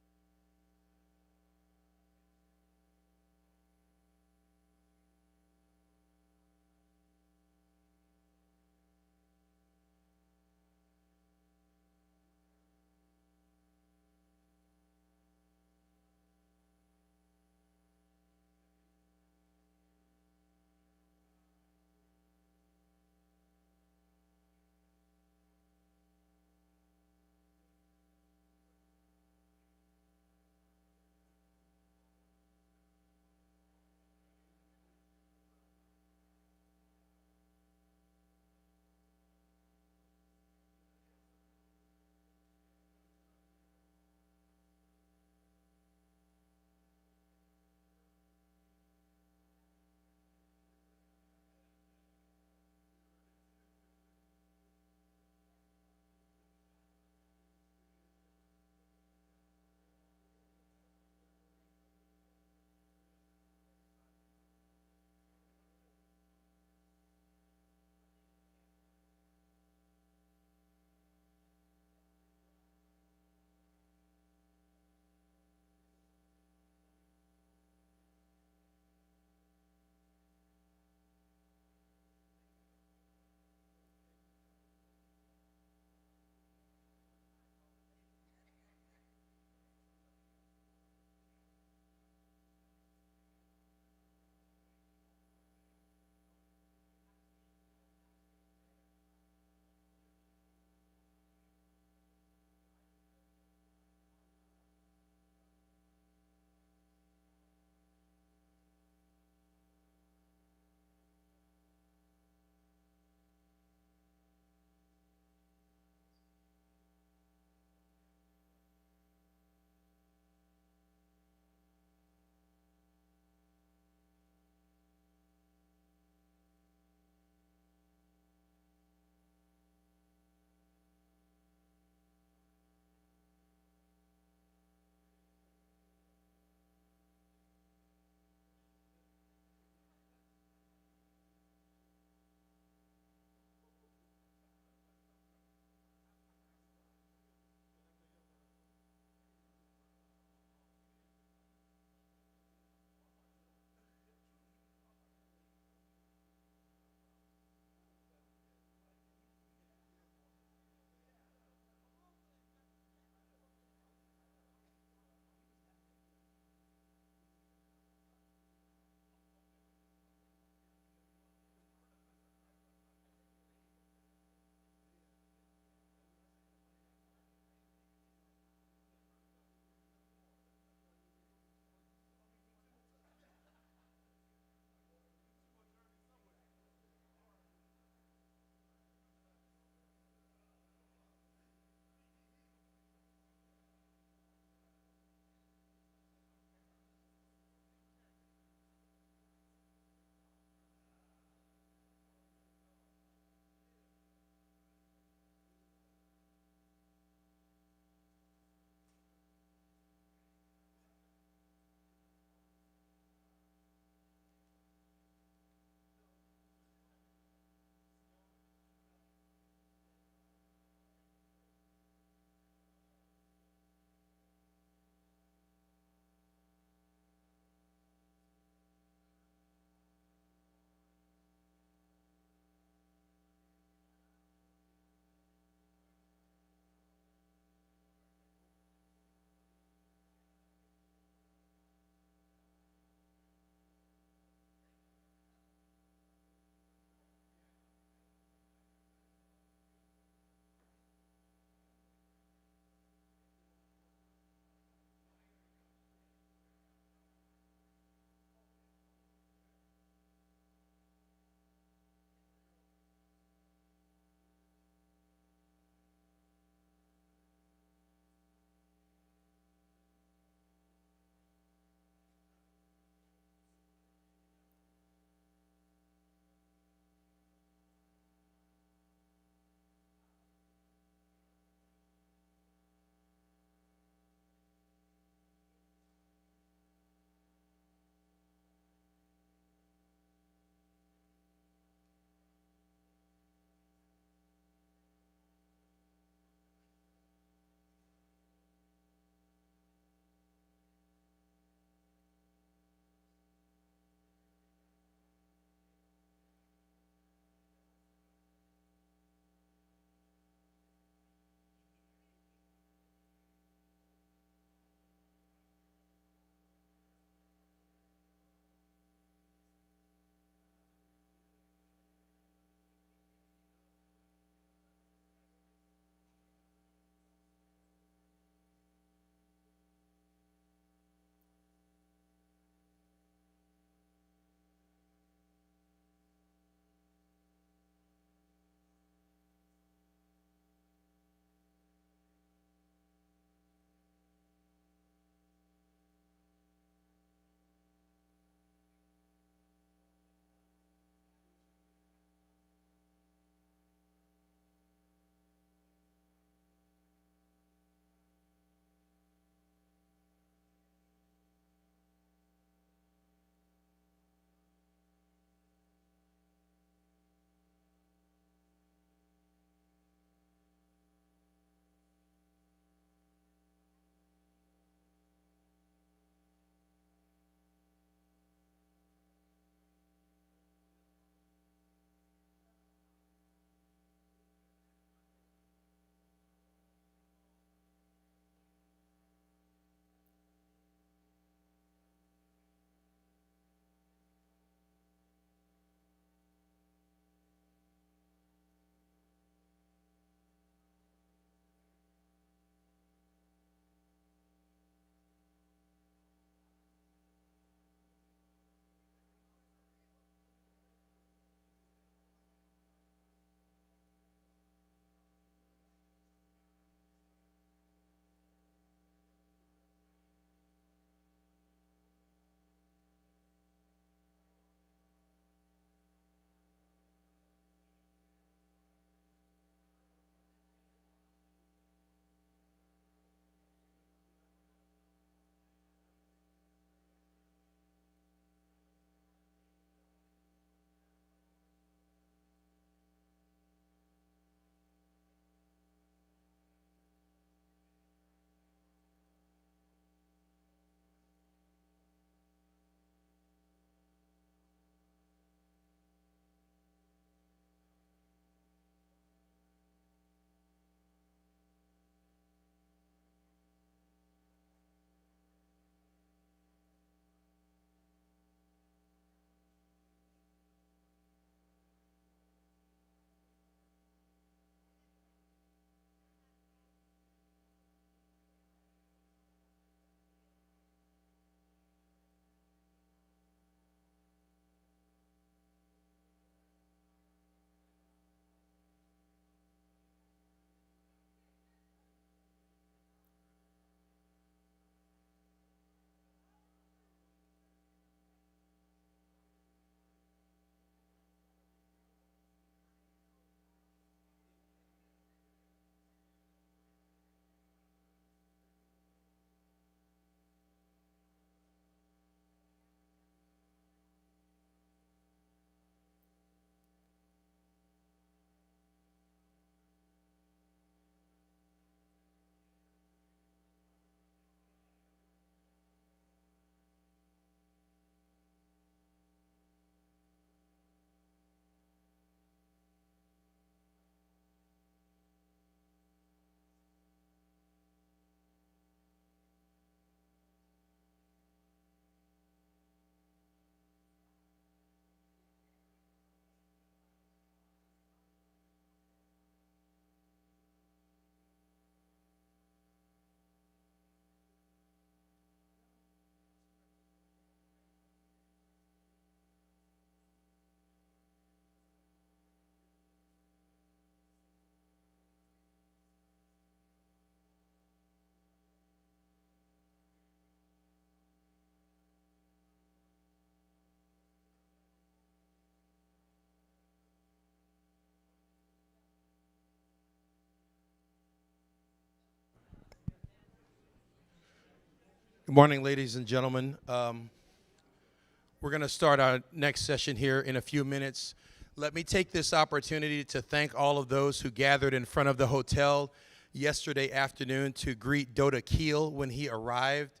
Good morning, ladies and gentlemen. We're going to start our next session here in a few minutes. Let me take this opportunity to thank all of those who gathered in front of the hotel yesterday afternoon to greet Doda Keel when he arrived.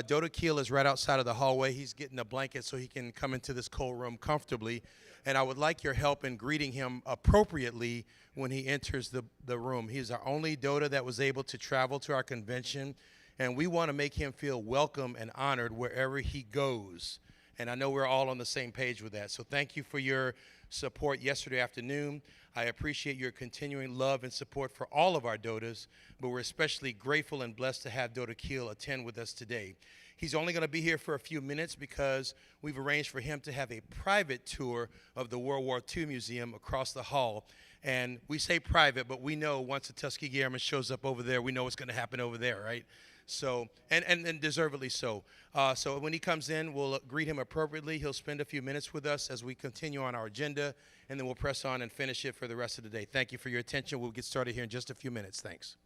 Doda Keel is right outside of the hallway. He's getting a blanket so he can come into this cold room comfortably. And I would like your help in greeting him appropriately when he enters the room. He's our only Doda that was able to travel to our convention, and we want to make him feel welcome and honored wherever he goes. And I know we're all on the same page with that. So thank you for your support yesterday afternoon. I appreciate your continuing love and support for all of our Dodas, but we're especially grateful and blessed to have Doda Keel attend with us today. He's only going to be here for a few minutes because we've arranged for him to have a private tour of the World War II Museum across the hall. And we say private, but we know once the Tuskegee Airman shows up over there, we know what's going to happen over there, right? So, and deservedly so. So when he comes in, we'll greet him appropriately. He'll spend a few minutes with us as we continue on our agenda, and then we'll press on and finish it for the rest of the day. Thank you for your attention. We'll get started here in just a few minutes. Thanks.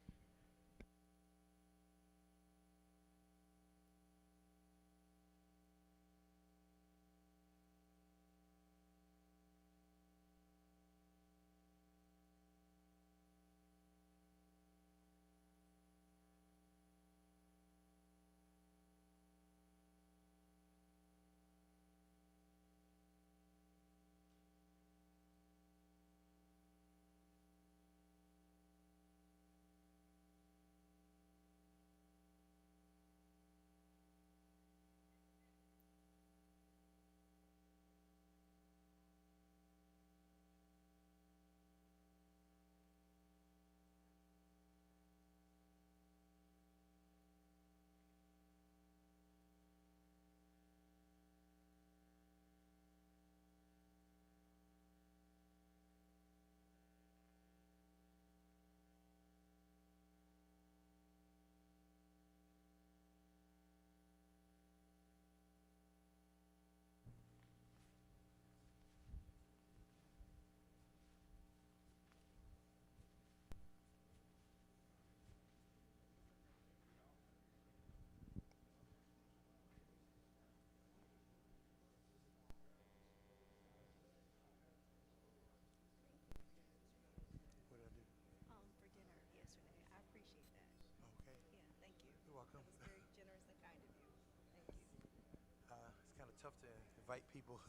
It's kind of tough to invite people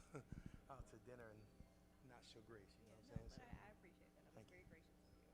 out to dinner and not show grace, you know what I'm saying? I appreciate that. That was very gracious of you.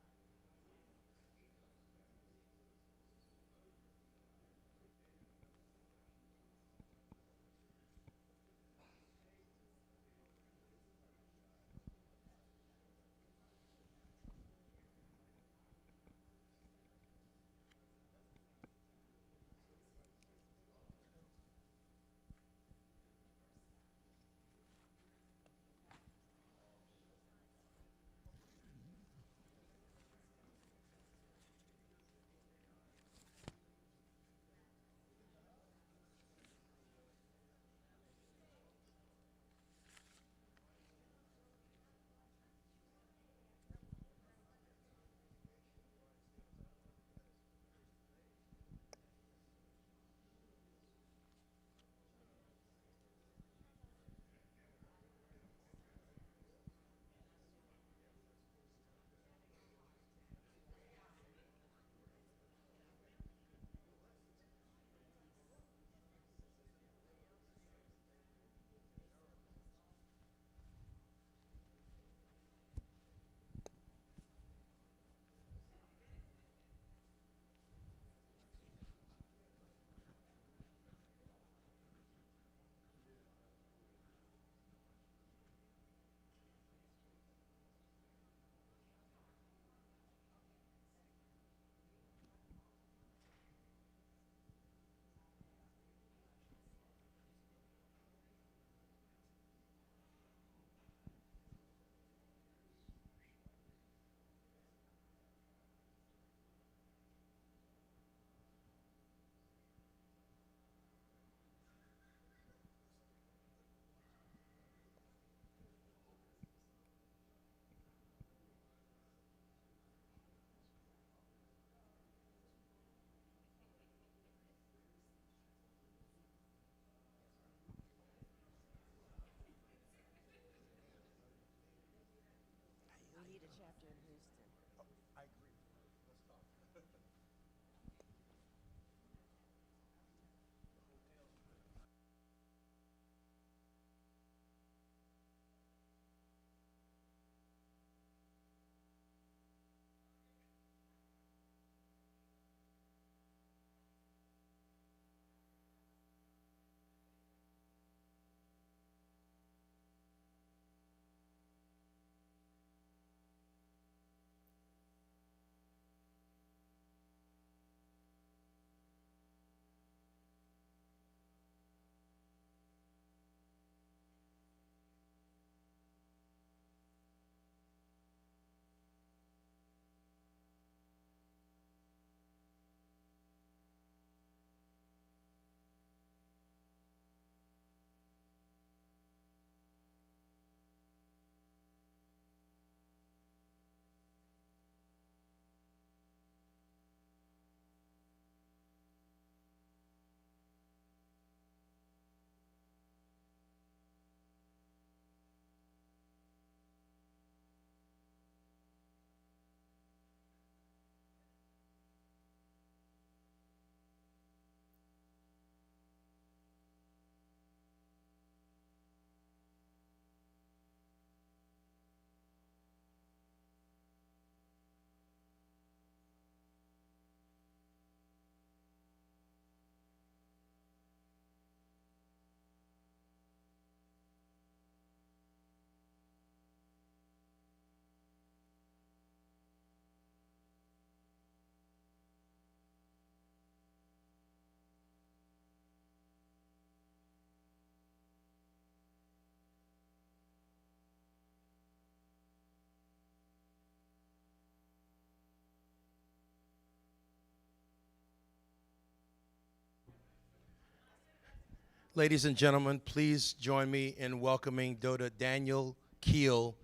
Ladies and gentlemen, please join me in welcoming Dota Daniel Keel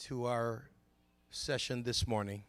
to our session this morning.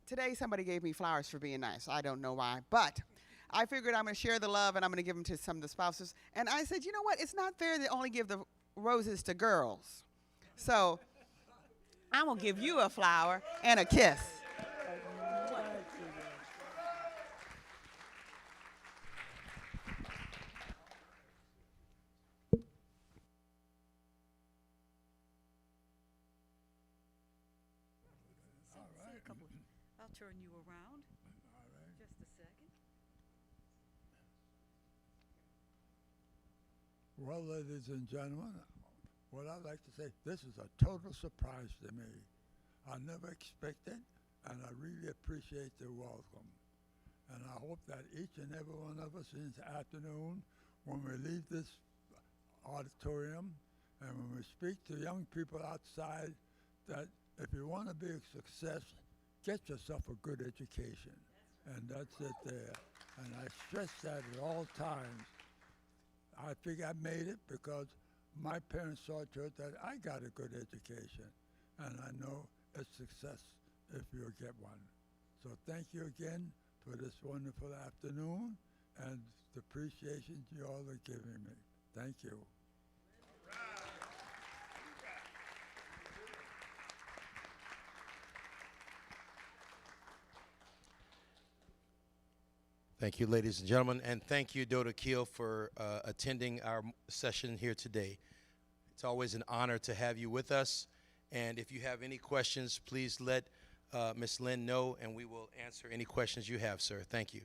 Today, somebody gave me flowers for being nice. I don't know why, but I figured I'm going to share the love and I'm going to give them to some of the spouses. And I said, you know what? It's not fair to only give the roses to girls. So I'm going to give you a flower and a kiss. I'll turn you around. All right. Just a second. Well, ladies and gentlemen, what I'd like to say, this is a total surprise to me. I never expected, and I really appreciate the welcome. And I hope that each and every one of us in this afternoon, when we leave this auditorium, and when we speak to young people outside, that if you want to be a success, get yourself a good education. And that's it there. And I stress that at all times. I think I made it because my parents saw to it that I got a good education. And I know it's success if you get one. So thank you again for this wonderful afternoon and the appreciation you all are giving me. Thank you. Thank you, ladies and gentlemen, and thank you, Dota Keel, for attending our session here today. It's always an honor to have you with us, and if you have any questions, please let Ms. Lynn know, and we will answer any questions you have, sir. Thank you.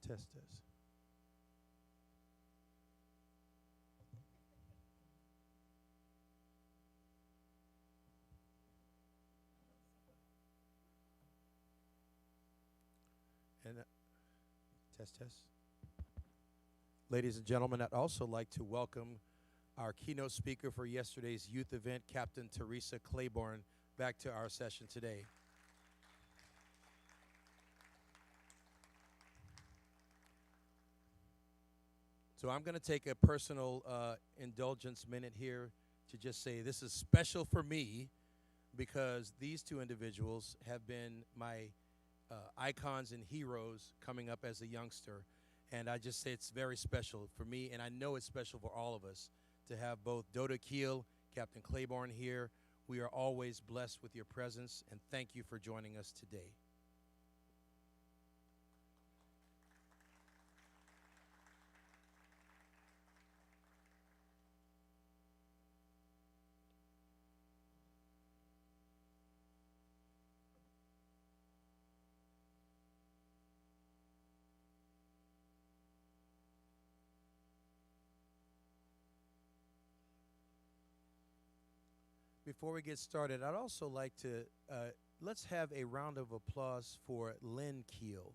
Test this. And test. Ladies and gentlemen, I'd also like to welcome our keynote speaker for yesterday's youth event, Captain Teresa Claiborne, back to our session today. So I'm going to take a personal indulgence minute here to just say this is special for me because these two individuals have been my icons and heroes coming up as a youngster. And I just say it's very special for me, and I know it's special for all of us to have both Dota Keel, Captain Claiborne here. We are always blessed with your presence, and thank you for joining us today. Before we get started, I'd also like to, let's have a round of applause for Lynn Keel.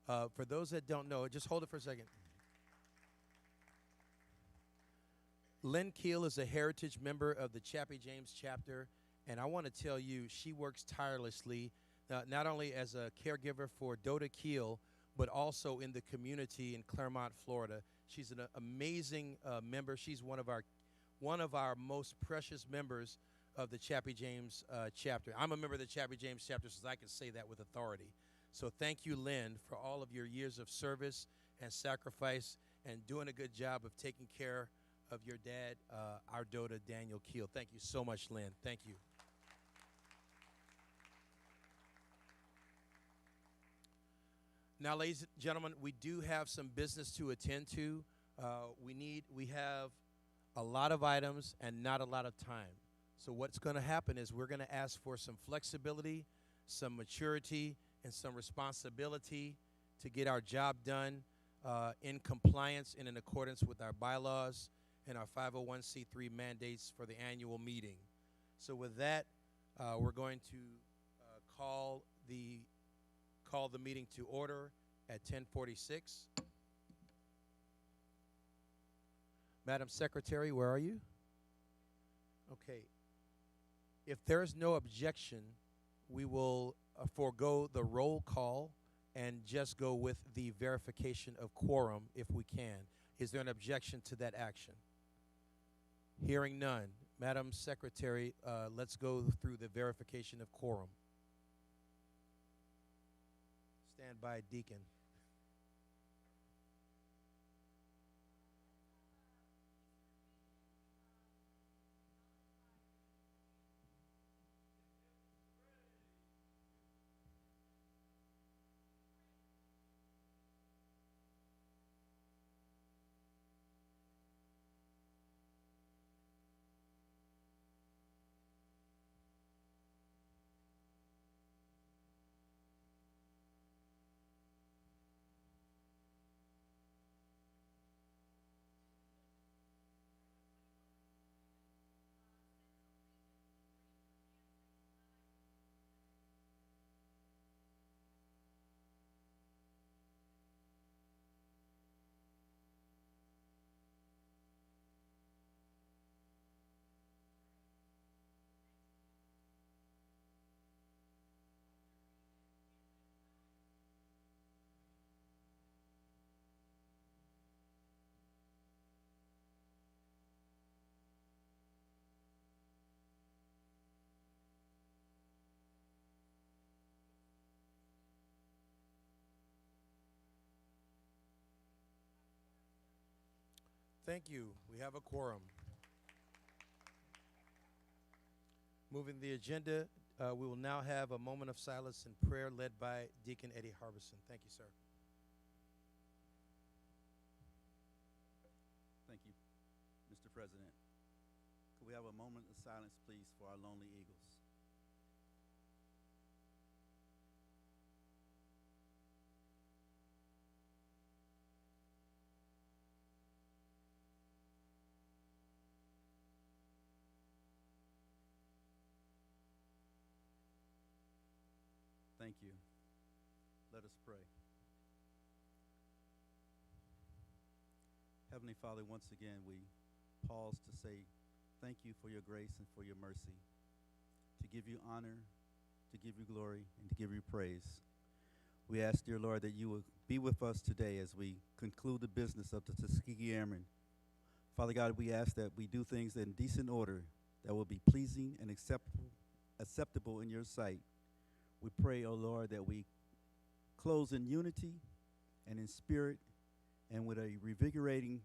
For those that don't know, just hold it for a second. Lynn Keel is a heritage member of the Chappie James chapter, and I want to tell you, she works tirelessly, not only as a caregiver for Dota Keel, but also in the community in Claremont, Florida. She's an amazing member. She's one of our most precious members of the Chappie James chapter. I'm a member of the Chappie James chapter, so I can say that with authority. So thank you, Lynn, for all of your years of service and sacrifice and doing a good job of taking care of your dad, our Dota, Daniel Keel. Thank you so much, Lynn. Thank you. Now, ladies and gentlemen, we do have some business to attend to. We have a lot of items and not a lot of time. So what's going to happen is we're going to ask for some flexibility, some maturity, and some responsibility to get our job done in compliance and in accordance with our bylaws and our 501c3 mandates for the annual meeting. So with that, we're going to call the meeting to order at 10:46. Madam Secretary, where are you? Okay. If there is no objection, we will forego the roll call and just go with the verification of quorum if we can. Is there an objection to that action? Hearing none. Madam Secretary, let's go through the verification of quorum. Stand by, Deacon. Thank you. We have a quorum. Moving the agenda, we will now have a moment of silence and prayer led by Deacon Eddie Harbison. Thank you, sir. Thank you, Mr. President. Could we have a moment of silence, please, for our lonely eagles? Thank you. Let us pray. Heavenly Father, once again, we pause to say thank you for your grace and for your mercy, to give you honor, to give you glory, and to give you praise. We ask, dear Lord, that you will be with us today as we conclude the business of the Tuskegee Airmen. Father God, we ask that we do things in decent order that will be pleasing and acceptable in your sight. We pray, O Lord, that we close in unity and in spirit and with a revigorating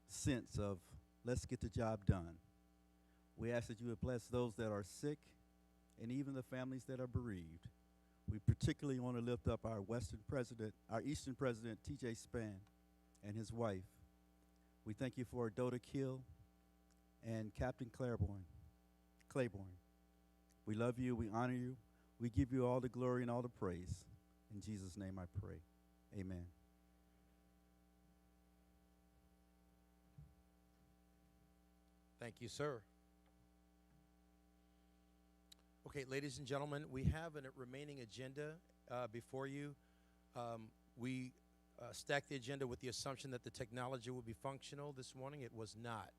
sense of let's get the job done. We ask that you would bless those that are sick and even the families that are bereaved. We particularly want to lift up our Eastern President, T.J. Spann, and his wife. We thank you for Dota Keel and Captain Claiborne. We love you. We honor you. We give you all the glory and all the praise. In Jesus' name I pray. Amen. Thank you, sir. Okay, ladies and gentlemen, we have a remaining agenda before you. We stacked the agenda with the assumption that the technology would be functional this morning. It was not.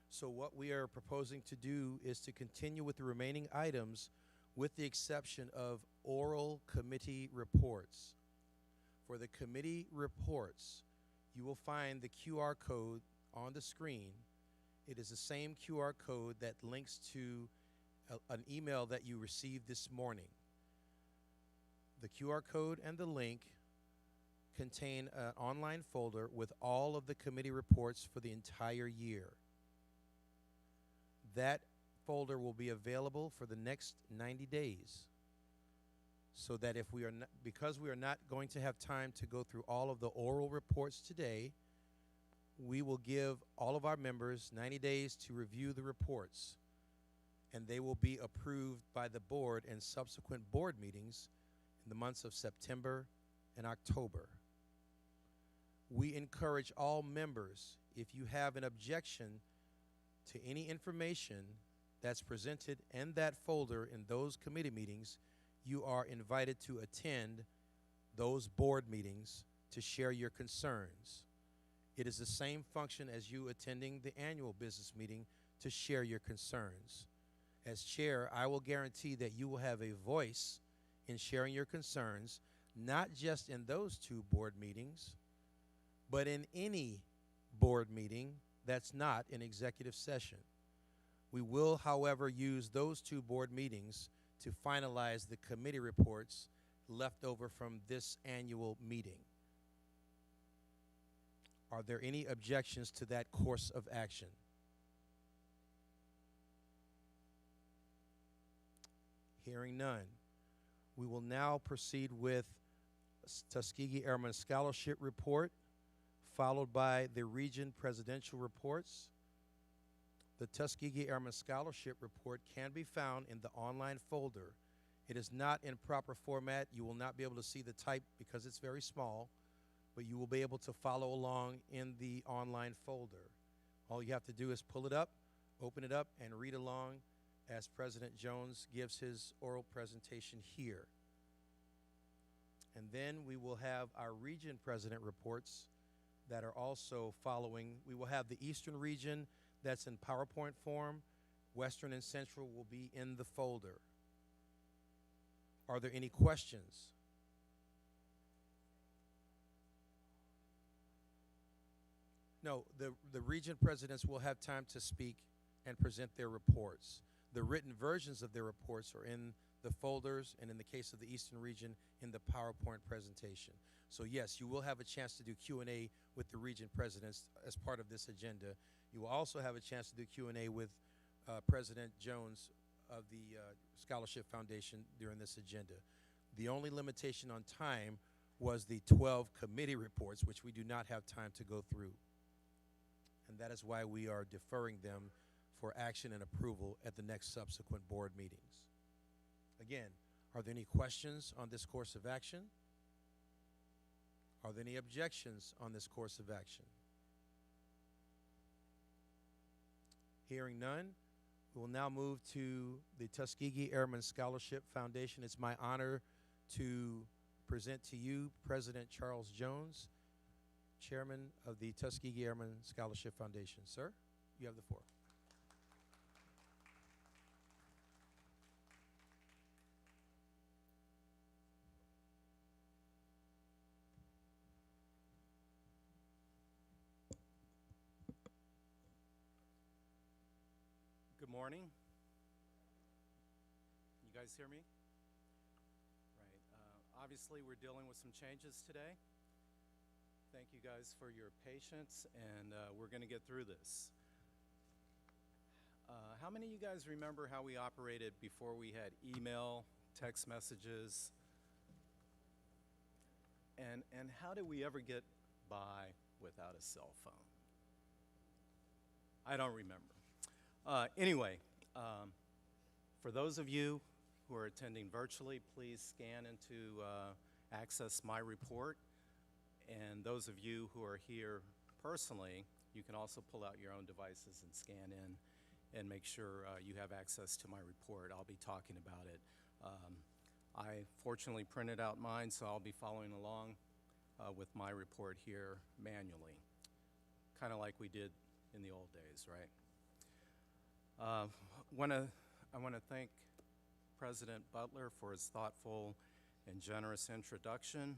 So what we are proposing to do is to continue with the remaining items with the exception of oral committee reports. For the committee reports, you will find the QR code on the screen. It is the same QR code that links to an email that you received this morning. The QR code and the link contain an online folder with all of the committee reports for the entire year. That folder will be available for the next 90 days. So that if we are not, because we are not going to have time to go through all of the oral reports today, we will give all of our members 90 days to review the reports, and they will be approved by the board in subsequent board meetings in the months of September and October. We encourage all members, if you have an objection to any information that's presented in that folder in those committee meetings, you are invited to attend those board meetings to share your concerns. It is the same function as you attending the annual business meeting to share your concerns. As chair, I will guarantee that you will have a voice in sharing your concerns, not just in those 2 board meetings, but in any board meeting that's not an executive session. We will, however, use those 2 board meetings to finalize the committee reports left over from this annual meeting. Are there any objections to that course of action? Hearing none, we will now proceed with Tuskegee Airmen Scholarship Report, followed by the Region Presidential Reports. The Tuskegee Airmen Scholarship Report can be found in the online folder. It is not in proper format. You will not be able to see the type because it's very small, but you will be able to follow along in the online folder. All you have to do is pull it up, open it up, and read along as President Jones gives his oral presentation here. And then we will have our region president reports that are also following. We will have the Eastern region that's in PowerPoint form. Western and Central will be in the folder. Are there any questions? No, the region presidents will have time to speak and present their reports. The written versions of their reports are in the folders, and in the case of the Eastern region, in the PowerPoint presentation. So yes, you will have a chance to do Q&A with the region presidents as part of this agenda. You will also have a chance to do Q&A with President Jones of the Scholarship Foundation during this agenda. The only limitation on time was the 12 committee reports, which we do not have time to go through. And that is why we are deferring them for action and approval at the next subsequent board meetings. Again, are there any questions on this course of action? Are there any objections on this course of action? Hearing none, we will now move to the Tuskegee Airmen Scholarship Foundation. It's my honor to present to you President Charles Jones, Chairman of the Tuskegee Airmen Scholarship Foundation. Sir, you have the floor. Good morning. You guys hear me? Right. Obviously, we're dealing with some changes today. Thank you guys for your patience, and we're going to get through this. How many of you guys remember how we operated before we had email, text messages? And how did we ever get by without a cell phone? I don't remember. Anyway, for those of you who are attending virtually, please scan in to access my report. And those of you who are here personally, you can also pull out your own devices and scan in and make sure you have access to my report. I'll be talking about it. I fortunately printed out mine, so I'll be following along with my report here manually, kind of like we did in the old days, right? I want to thank President Butler for his thoughtful and generous introduction.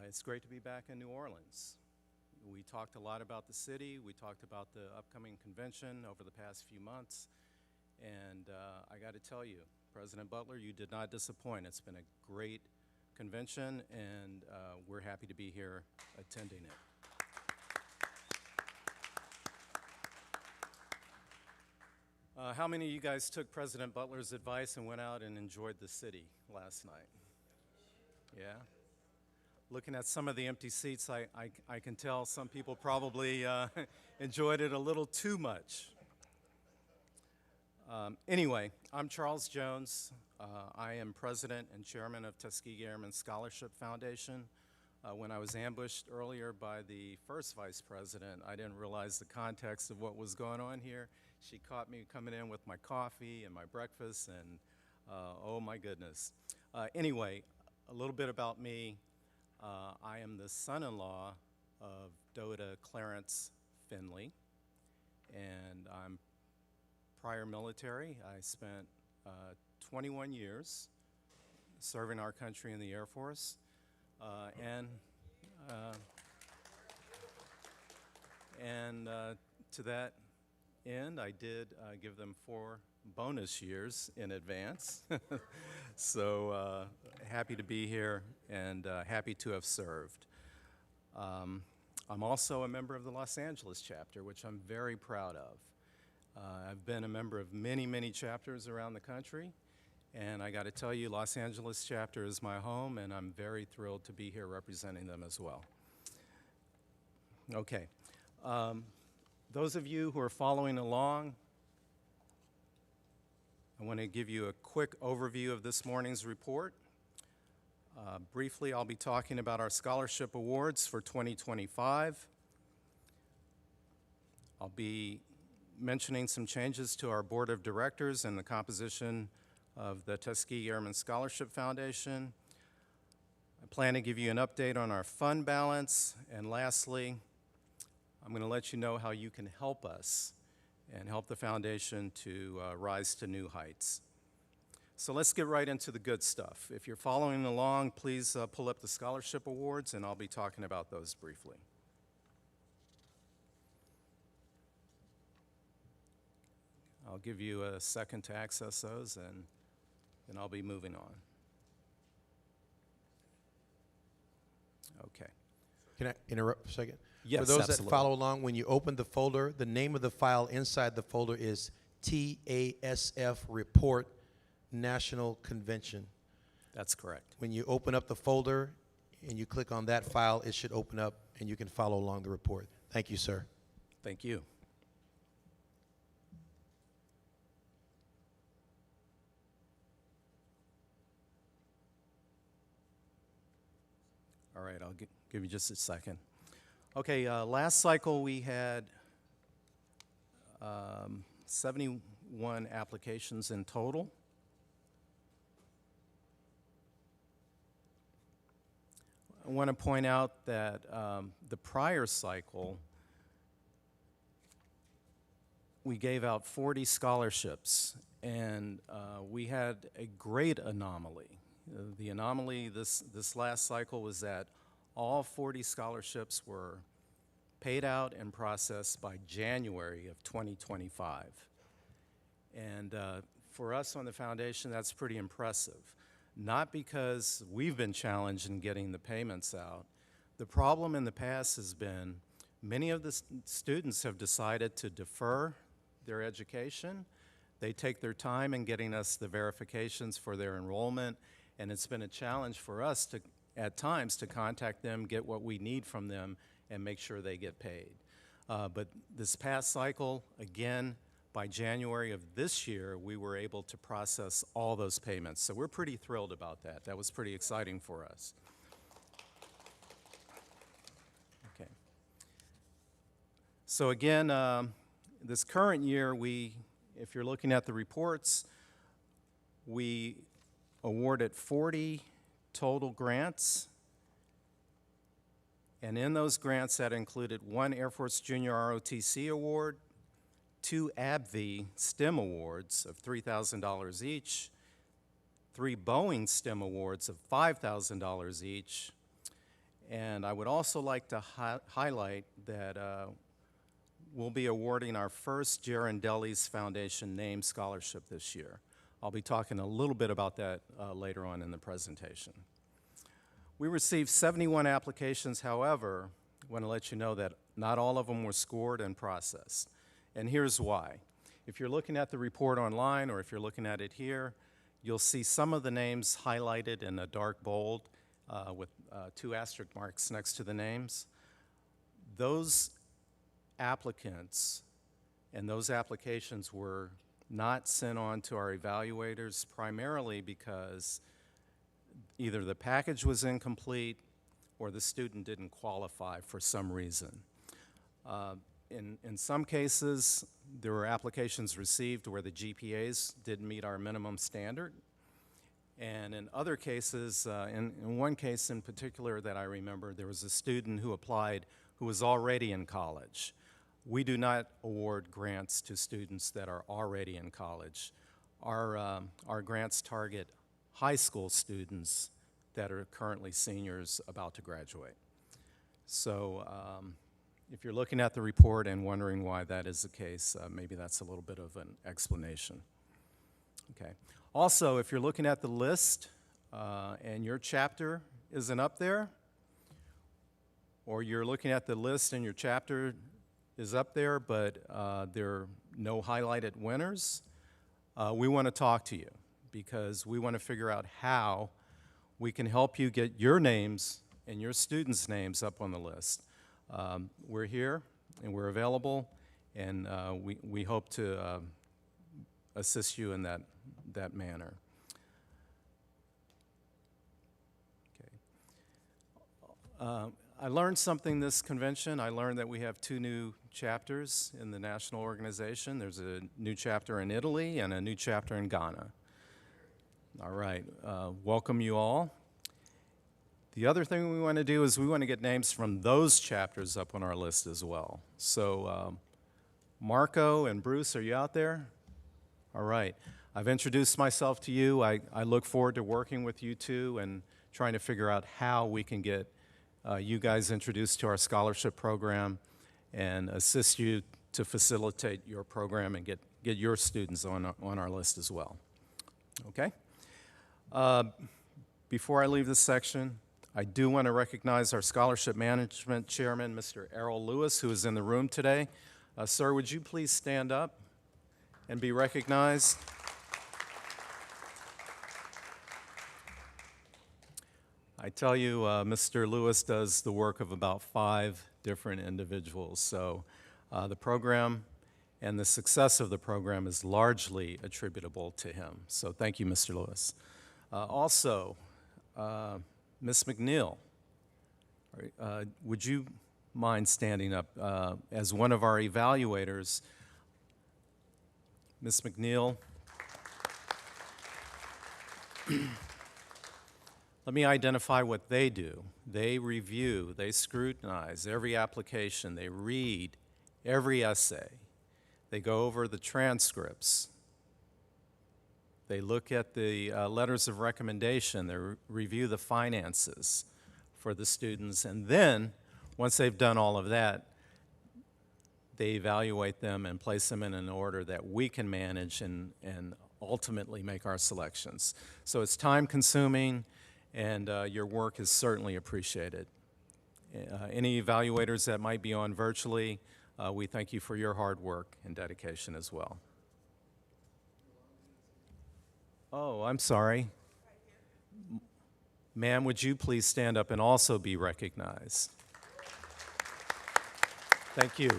It's great to be back in New Orleans. We talked a lot about the city. We talked about the upcoming convention over the past few months. And I got to tell you, President Butler, you did not disappoint. It's been a great convention, and we're happy to be here attending it. How many of you guys took President Butler's advice and went out and enjoyed the city last night? Yeah? Looking at some of the empty seats, I can tell some people probably enjoyed it a little too much. Anyway, I'm Charles Jones. I am president and chairman of Tuskegee Airmen Scholarship Foundation. When I was ambushed earlier by the first vice president, I didn't realize the context of what was going on here. She caught me coming in with my coffee and my breakfast, and oh my goodness. Anyway, a little bit about me. I am the son-in-law of Doda Clarence Finley, and I'm prior military. I spent 21 years serving our country in the Air Force, and to that end, I did give them 4 bonus years in advance. So happy to be here and happy to have served. I'm also a member of the Los Angeles chapter, which I'm very proud of. I've been a member of many, many chapters around the country, and I got to tell you, Los Angeles chapter is my home, and I'm very thrilled to be here representing them as well. Okay. Those of you who are following along, I want to give you a quick overview of this morning's report. Briefly, I'll be talking about our scholarship awards for 2025. I'll be mentioning some changes to our board of directors and the composition of the Tuskegee Airmen Scholarship Foundation. I plan to give you an update on our fund balance, and lastly, I'm going to let you know how you can help us and help the foundation to rise to new heights. So let's get right into the good stuff. If you're following along, please pull up the scholarship awards, and I'll be talking about those briefly. I'll give you a second to access those, and then I'll be moving on. Okay. Can I interrupt for a second? Yes, For those absolutely. that follow along, when you open the folder, the name of the file inside the folder is TASF Report National Convention. That's correct. When you open up the folder and you click on that file, it should open up and you can follow along the report. Thank you, sir. Thank you. All right, I'll give you just a second. Okay, last cycle we had 71 applications in total. I want to point out that the prior cycle, we gave out 40 scholarships, and we had a great anomaly. The anomaly this last cycle was that all 40 scholarships were paid out and processed by January of 2025. And for us on the foundation, that's pretty impressive. Not because we've been challenged in getting the payments out. The problem in the past has been many of the students have decided to defer their education. They take their time in getting us the verifications for their enrollment, and it's been a challenge for us to, at times, to contact them, get what we need from them, and make sure they get paid. But this past cycle, again, by January of this year, we were able to process all those payments. So we're pretty thrilled about that. That was pretty exciting for us. Okay. So again, this current year, if you're looking at the reports, we awarded 40 total grants, And in those grants, that included 1 Air Force Junior ROTC award, 2 ABV STEM awards of $3,000 each, 3 Boeing STEM awards of $5,000 each. And I would also like to highlight that we'll be awarding our first Girondelli's Foundation name scholarship this year. I'll be talking a little bit about that later on in the presentation. We received 71 applications. However, I want to let you know that not all of them were scored and processed. And here's why. If you're looking at the report online or if you're looking at it here, you'll see some of the names highlighted in a dark bold with 2 asterisk marks next to the names. Those applicants and those applications were not sent on to our evaluators primarily because either the package was incomplete or the student didn't qualify for some reason. In some cases, there were applications received where the GPAs didn't meet our minimum standard. And in other cases, in one case in particular that I remember, there was a student who applied who was already in college. We do not award grants to students that are already in college. Our grants target high school students that are currently seniors about to graduate. So if you're looking at the report and wondering why that is the case, maybe that's a little bit of an explanation. Okay. Also, if you're looking at the list and your chapter isn't up there, or you're looking at the list and your chapter is up there, but there are no highlighted winners, we want to talk to you because we want to figure out how we can help you get your names and your students' names up on the list. We're here and we're available, and we hope to assist you in that manner. Okay. I learned something this convention. I learned that we have 2 new chapters in the national organization. There's a new chapter in Italy and a new chapter in Ghana. All right, welcome you all. The other thing we want to do is we want to get names from those chapters up on our list as well. So Marco and Bruce, are you out there? All right. I've introduced myself to you. I look forward to working with you two and trying to figure out how we can get you guys introduced to our scholarship program and assist you to facilitate your program and get your students on our list as well. Okay? Before I leave this section, I do want to recognize our Scholarship Management Chairman, Mr. Errol Lewis, who is in the room today. Sir, would you please stand up and be recognized? I tell you, Mr. Lewis does the work of about 5 different individuals. So the program and the success of the program is largely attributable to him. So thank you, Mr. Lewis. Also, Ms. McNeil, would you mind standing up as one of our evaluators? Ms. McNeil. Let me identify what they do. They review, they scrutinize every application, they read every essay, they go over the transcripts, they look at the letters of recommendation, they review the finances for the students, and then, once they've done all of that, they evaluate them and place them in an order that we can manage and ultimately make our selections. So it's time-consuming, and your work is certainly appreciated. Any evaluators that might be on virtually, we thank you for your hard work and dedication as well. Oh, I'm sorry. Ma'am, would you please stand up and also be recognized? Thank you.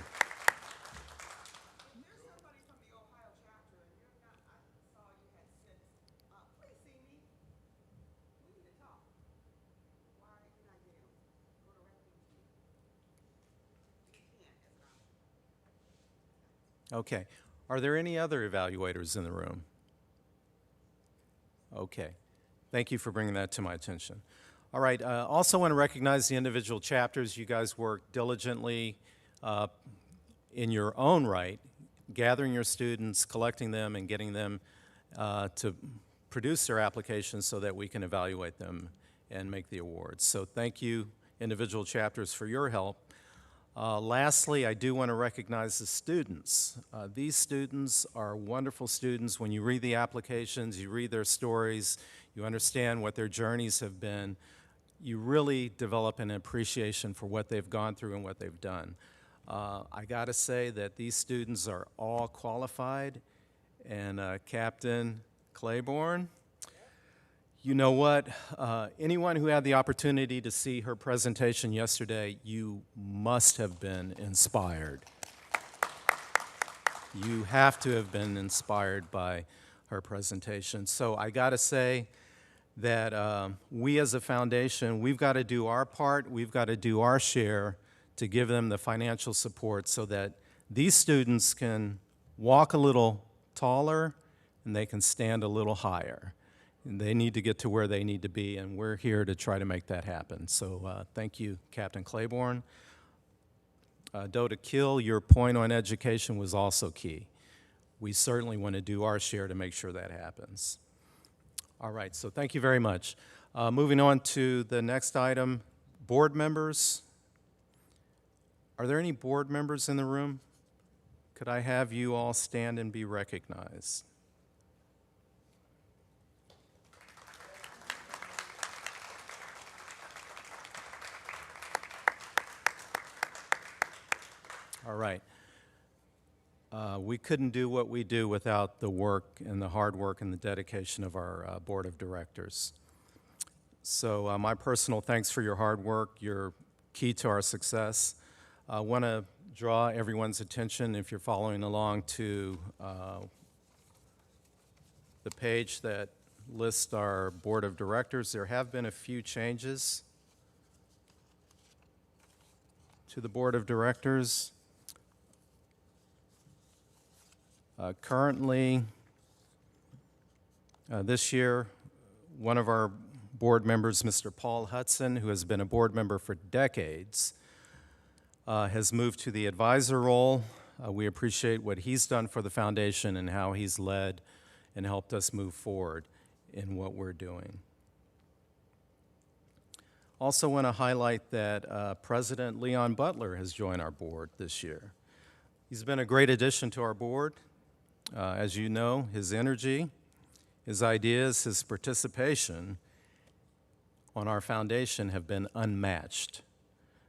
Okay. Are there any other evaluators in the room? Okay. Thank you for bringing that to my attention. All right, also want to recognize the individual chapters. You guys worked diligently in your own right, gathering your students, collecting them, and getting them to produce their applications so that we can evaluate them and make the awards. So thank you, individual chapters, for your help. Lastly, I do want to recognize the students. These students are wonderful students. When you read the applications, you read their stories, you understand what their journeys have been, you really develop an appreciation for what they've gone through and what they've done. I got to say that these students are all qualified, and Captain Claiborne, you know what? Anyone who had the opportunity to see her presentation yesterday, you must have been inspired. You have to have been inspired by her presentation. So I got to say that we as a foundation, we've got to do our part, we've got to do our share to give them the financial support so that these students can walk a little taller and they can stand a little higher. And they need to get to where they need to be, and we're here to try to make that happen. So thank you, Captain Claiborne. Dota Kill, your point on education was also key. We certainly want to do our share to make sure that happens. All right, so thank you very much. Moving on to the next item, board members. Are there any board members in the room? Could I have you all stand and be recognized? All right. We couldn't do what we do without the work and the hard work and the dedication of our board of directors. So my personal thanks for your hard work. You're key to our success. I want to draw everyone's attention, if you're following along, to the page that lists our board of directors. There have been a few changes to the board of directors. Currently, this year, one of our board members, Mr. Paul Hudson, who has been a board member for decades, has moved to the advisor role. We appreciate what he's done for the foundation and how he's led and helped us move forward in what we're doing. Also want to highlight that President Leon Butler has joined our board this year. He's been a great addition to our board. As you know, his energy, his ideas, his participation on our foundation have been unmatched.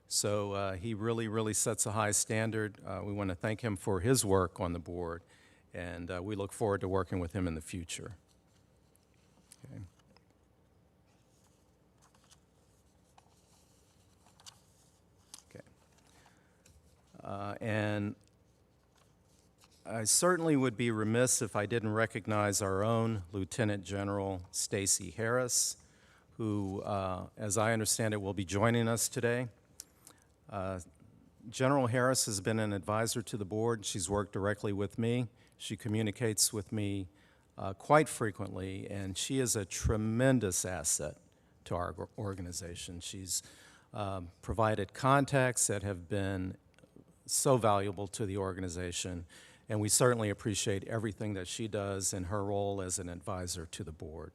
So he really sets a high standard. We want to thank him for his work on the board, and we look forward to working with him in the future. Okay. And I certainly would be remiss if I didn't recognize our own Lieutenant General Stacy Harris, who, as I understand it, will be joining us today. General Harris has been an advisor to the board. She's worked directly with me. She communicates with me quite frequently, and she is a tremendous asset to our organization. She's provided contacts that have been so valuable to the organization, and we certainly appreciate everything that she does in her role as an advisor to the board.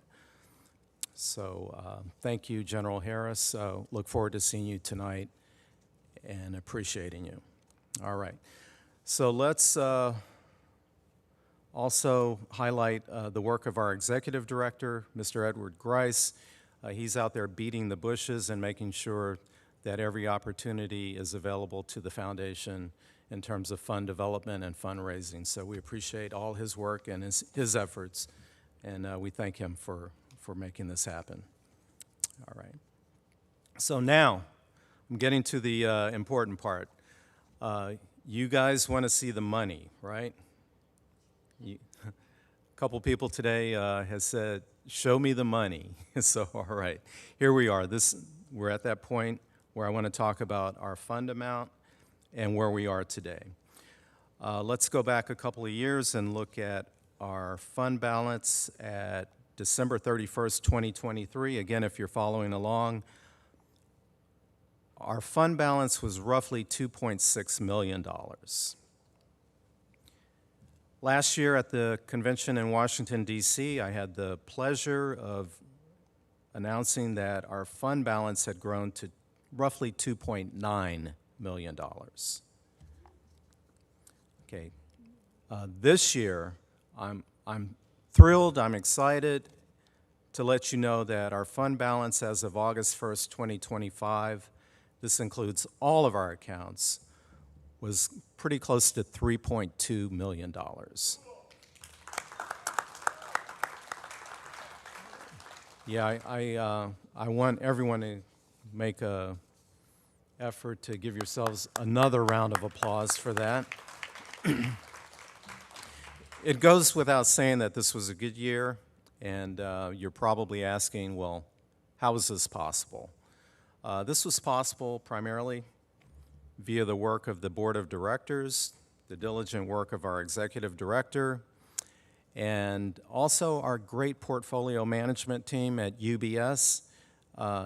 So thank you, General Harris. Look forward to seeing you tonight and appreciating you. All right. So let's also highlight the work of our executive director, Mr. Edward Grice. He's out there beating the bushes and making sure that every opportunity is available to the foundation in terms of fund development and fundraising. So we appreciate all his work and his efforts, and we thank him for making this happen. All right. So now, I'm getting to the important part. You guys want to see the money, right? A couple people today has said, show me the money. So, all right, here we are. We're at that point where I want to talk about our fund amount and where we are today. Let's go back a couple of years and look at our fund balance at December 31st, 2023, again, if you're following along, our fund balance was roughly $2.6 million. Last year at the convention in Washington, D.C., I had the pleasure of announcing that our fund balance had grown to roughly $2.9 million. Okay. This year, I'm thrilled, I'm excited to let you know that our fund balance as of August 1st, 2025, this includes all of our accounts, was pretty close to $3.2 million. Yeah, I want everyone to make an effort to give yourselves another round of applause for that. It goes without saying that this was a good year, and you're probably asking, well, how is this possible? This was possible primarily via the work of the board of directors, the diligent work of our executive director, and also our great portfolio management team at UBS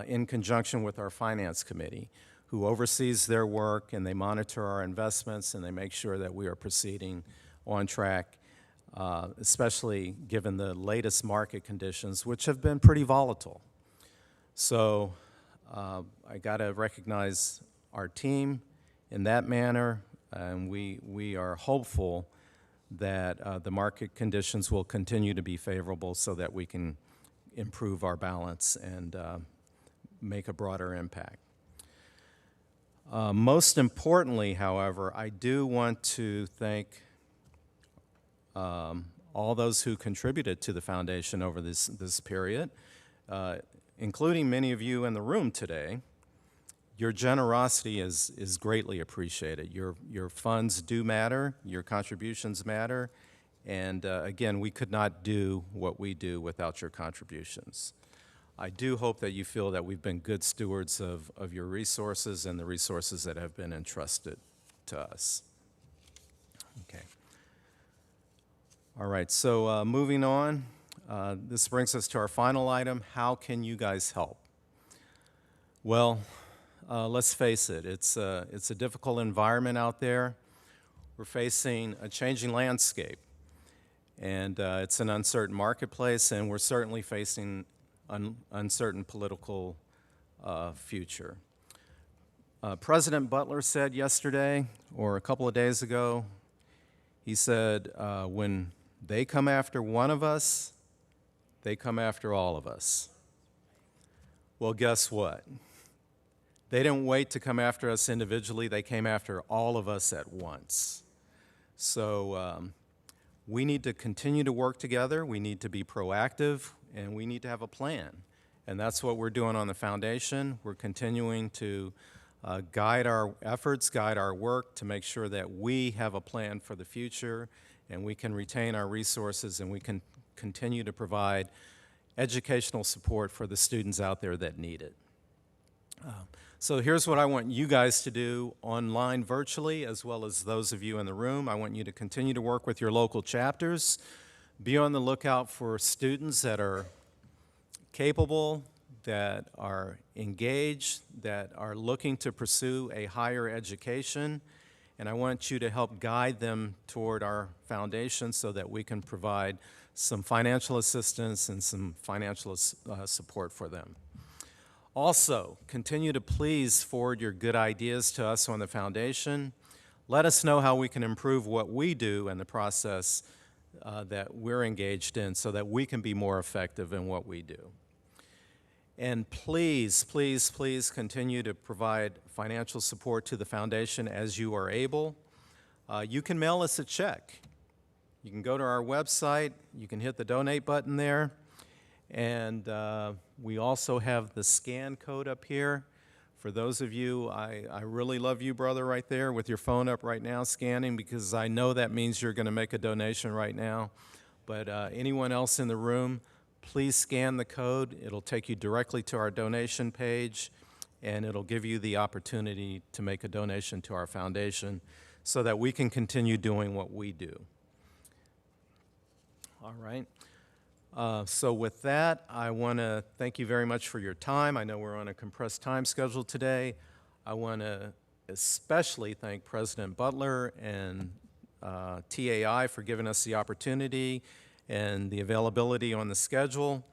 in conjunction with our finance committee, who oversees their work, and they monitor our investments, and they make sure that we are proceeding on track, especially given the latest market conditions, which have been pretty volatile. So I got to recognize our team in that manner, and we are hopeful that the market conditions will continue to be favorable so that we can improve our balance and make a broader impact. Most importantly, however, I do want to thank all those who contributed to the foundation over this period, including many of you in the room today. Your generosity is greatly appreciated. Your funds do matter, your contributions matter, and again, we could not do what we do without your contributions. I do hope that you feel that we've been good stewards of your resources and the resources that have been entrusted to us. Okay. All right, so moving on, this brings us to our final item. How can you guys help? Well, let's face it, it's a difficult environment out there. We're facing a changing landscape, and it's an uncertain marketplace, and we're certainly facing an uncertain political future. President Butler said yesterday, or a couple of days ago, he said, when they come after one of us, they come after all of us. Well, guess what? They didn't wait to come after us individually, they came after all of us at once. So we need to continue to work together, we need to be proactive, and we need to have a plan. And that's what we're doing on the foundation. We're continuing to guide our efforts, guide our work to make sure that we have a plan for the future and we can retain our resources and we can continue to provide educational support for the students out there that need it. So here's what I want you guys to do online virtually, as well as those of you in the room. I want you to continue to work with your local chapters. Be on the lookout for students that are capable, that are engaged, that are looking to pursue a higher education. And I want you to help guide them toward our foundation so that we can provide some financial assistance and some financial support for them. Also, continue to please forward your good ideas to us on the foundation. Let us know how we can improve what we do in the process that we're engaged in so that we can be more effective in what we do. And please, please, please continue to provide financial support to the foundation as you are able. You can mail us a check. You can go to our website, you can hit the donate button there, and we also have the scan code up here. For those of you, I really love you, brother, right there with your phone up right now scanning, because I know that means you're going to make a donation right now. But anyone else in the room, please scan the code. It'll take you directly to our donation page, and it'll give you the opportunity to make a donation to our foundation so that we can continue doing what we do. All right. So with that, I want to thank you very much for your time. I know we're on a compressed time schedule today. I want to especially thank President Butler and TAI for giving us the opportunity and the availability on the schedule.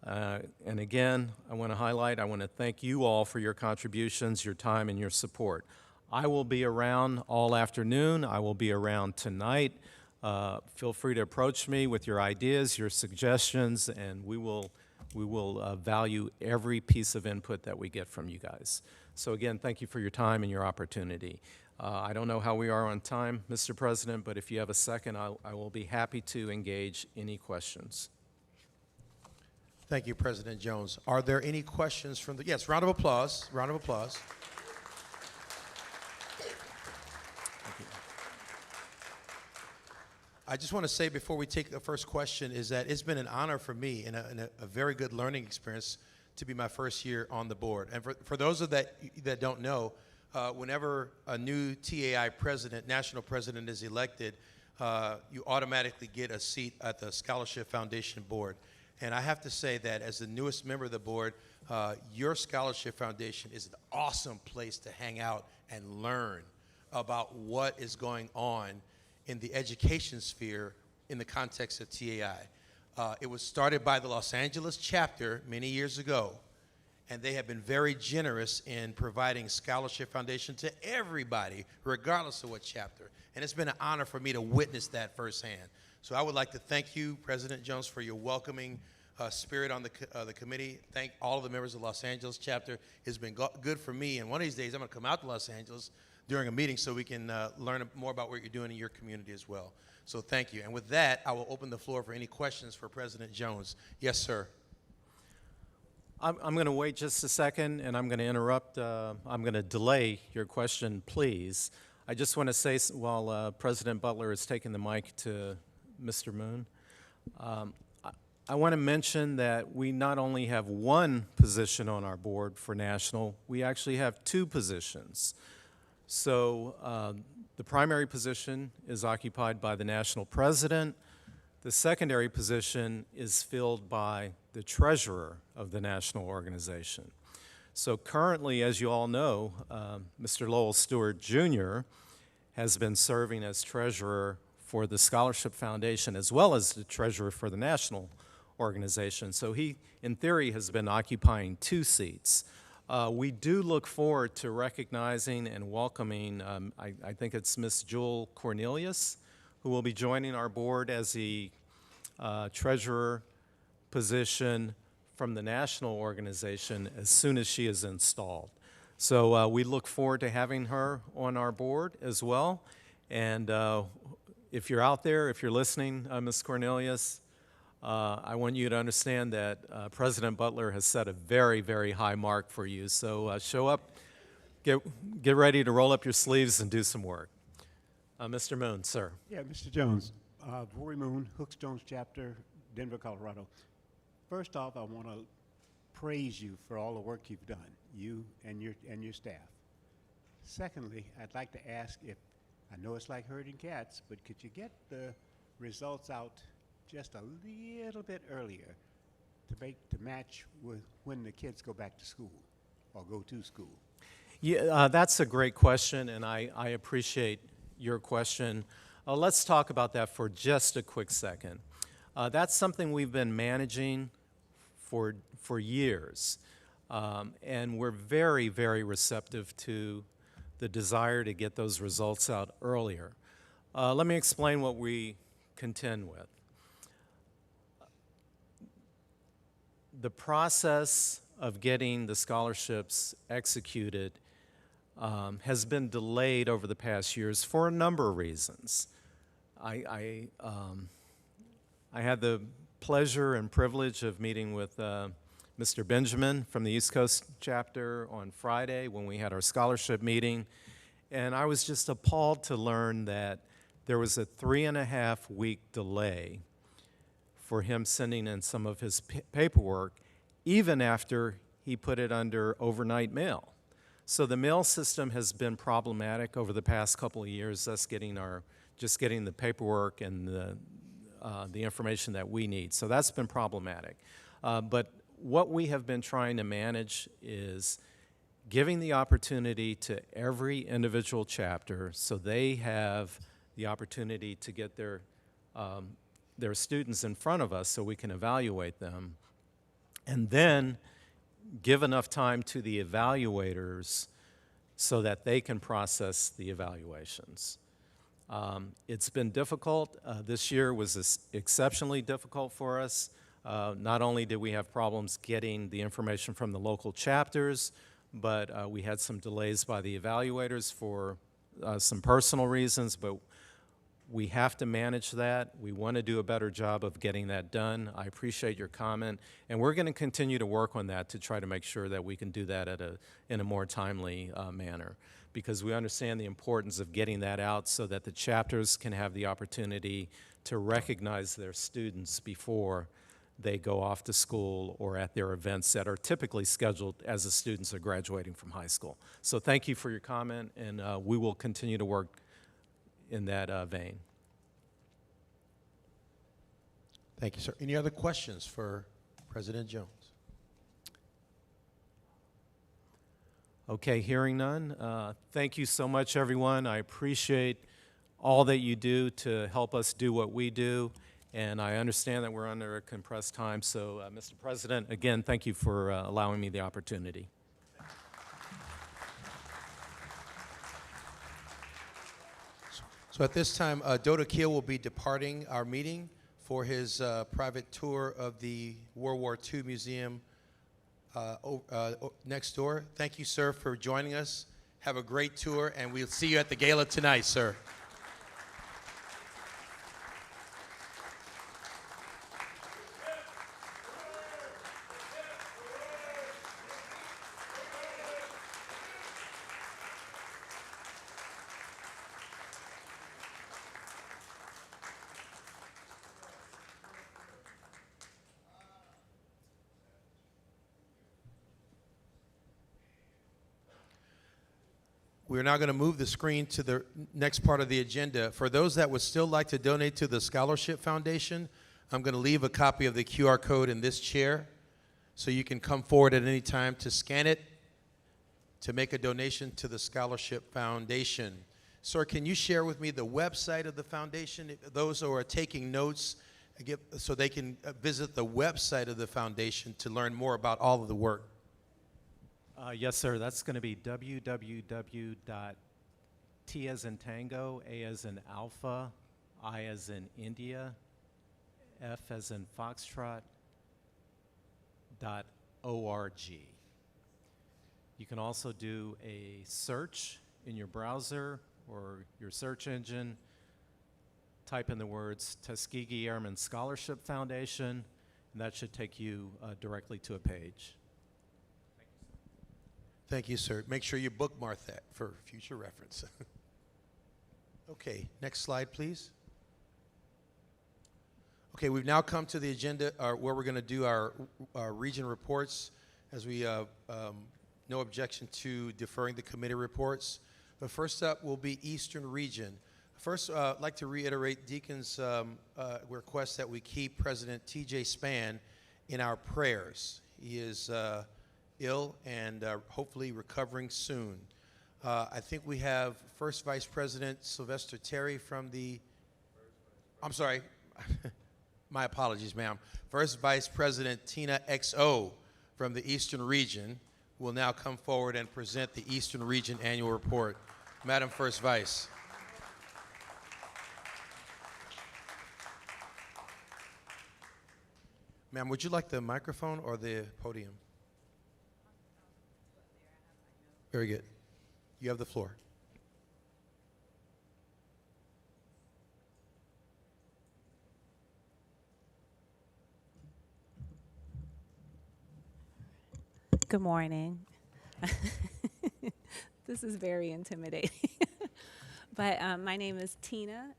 And again, I want to thank you all for your contributions, your time, and your support. I will be around all afternoon. I will be around tonight. Feel free to approach me with your ideas, your suggestions, and we will value every piece of input that we get from you guys. So again, thank you for your time and your opportunity. I don't know how we are on time, Mr. President, but if you have a second, I will be happy to engage any questions. Thank you, President Jones. Are there any questions from the, yes, round of applause, round of applause. I just want to say before we take the first question is that it's been an honor for me and a very good learning experience to be my first year on the board. And for those of that don't know, whenever a new TAI president, national president is elected, you automatically get a seat at the Scholarship Foundation board. And I have to say that as the newest member of the board, your Scholarship Foundation is an awesome place to hang out and learn about what is going on in the education sphere in the context of TAI. It was started by the Los Angeles chapter many years ago, and they have been very generous in providing Scholarship Foundation to everybody, regardless of what chapter. And it's been an honor for me to witness that firsthand. So I would like to thank you, President Jones, for your welcoming spirit on the committee. Thank all of the members of the Los Angeles chapter. It's been good for me, and one of these days I'm going to come out to Los Angeles during a meeting so we can learn more about what you're doing in your community as well. So thank you. And with that, I will open the floor for any questions for President Jones. Yes, sir. I'm going to wait just a second, and I'm going to interrupt. I'm going to delay your question, please. I just want to say, while President Butler is taking the mic to Mr. Moon, I want to mention that we not only have one position on our board for national, we actually have two positions. So the primary position is occupied by the national president. The secondary position is filled by the treasurer of the national organization. So currently, as you all know, Mr. Lowell Stewart Jr. has been serving as treasurer for the Scholarship Foundation as well as the treasurer for the national organization. So he, in theory, has been occupying two seats. We do look forward to recognizing and welcoming, I think it's Ms. Jewel Cornelius, who will be joining our board as the treasurer position from the national organization as soon as she is installed. So we look forward to having her on our board as well. And if you're out there, if you're listening, Ms. Cornelius, I want you to understand that President Butler has set a very, very high mark for you. So show up, get ready to roll up your sleeves and do some work. Mr. Moon, sir. Yeah, Mr. Jones. Vori Moon, Hooks Jones Chapter, Denver, Colorado. First off, I want to praise you for all the work you've done, you and your staff. Secondly, I'd like to ask if, I know it's like herding cats, but could you get the results out just a little bit earlier to match with when the kids go back to school or go to school? Yeah, that's a great question, and I appreciate your question. Let's talk about that for just a quick second. That's something we've been managing for years, and we're very, very receptive to the desire to get those results out earlier. Let me explain what we contend with. The process of getting the scholarships executed has been delayed over the past years for a number of reasons. I had the pleasure and privilege of meeting with Mr. Benjamin from the East Coast chapter on Friday when we had our scholarship meeting, and I was just appalled to learn that there was a 3.5-week delay for him sending in some of his paperwork, even after he put it under overnight mail. So the mail system has been problematic over the past couple of years, us getting just getting the paperwork and the the information that we need. So that's been problematic. But what we have been trying to manage is giving the opportunity to every individual chapter so they have the opportunity to get their students in front of us so we can evaluate them, and then give enough time to the evaluators so that they can process the evaluations. It's been difficult. This year was exceptionally difficult for us. Not only did we have problems getting the information from the local chapters, but we had some delays by the evaluators for some personal reasons, but we have to manage that. We want to do a better job of getting that done. I appreciate your comment, and we're going to continue to work on that to try to make sure that we can do that in a more timely manner, because we understand the importance of getting that out so that the chapters can have the opportunity to recognize their students before they go off to school or at their events that are typically scheduled as the students are graduating from high school. So thank you for your comment, and we will continue to work in that vein. Thank you, sir. Any other questions for President Jones? Okay, hearing none. Thank you so much, everyone. I appreciate all that you do to help us do what we do, and I understand that we're under a compressed time. So, Mr. President, again, thank you for allowing me the opportunity. So at this time, Doda Keel will be departing our meeting for his private tour of the World War II Museum next door. Thank you, sir, for joining us. Have a great tour, and we'll see you at the gala tonight, sir. We're now going to move the screen to the next part of the agenda. For those that would still like to donate to the Scholarship Foundation, I'm going to leave a copy of the QR code in this chair, so you can come forward at any time to scan it to make a donation to the Scholarship Foundation. Sir, can you share with me the website of the foundation? Those who are taking notes, so they can visit the website of the foundation to learn more about all of the work. Yes, sir. That's going to be www.T as in Tango, A as in Alpha, I as in India, F as in Foxtrot, .org. You can also do a search in your browser or your search engine. Type in the words Tuskegee Airmen Scholarship Foundation, and that should take you directly to a page. Thank you, sir. Make sure you bookmark that for future reference. Okay, next slide, please. Okay, we've now come to the agenda where we're going to do our region reports, as we no objection to deferring the committee reports. But first up will be Eastern Region. First, I'd like to reiterate Deacon's request that we keep President T.J. Spann in our prayers. He is ill and hopefully recovering soon. I think we have First Vice President Sylvester Terry from the, I'm sorry, my apologies, ma'am. First Vice President Tina XO from the Eastern Region will now come forward and present the Eastern Region Annual Report. Madam First Vice. Ma'am, would you like the microphone or the podium? Very good. You have the floor. Good morning. This is very intimidating. But my name is Tina.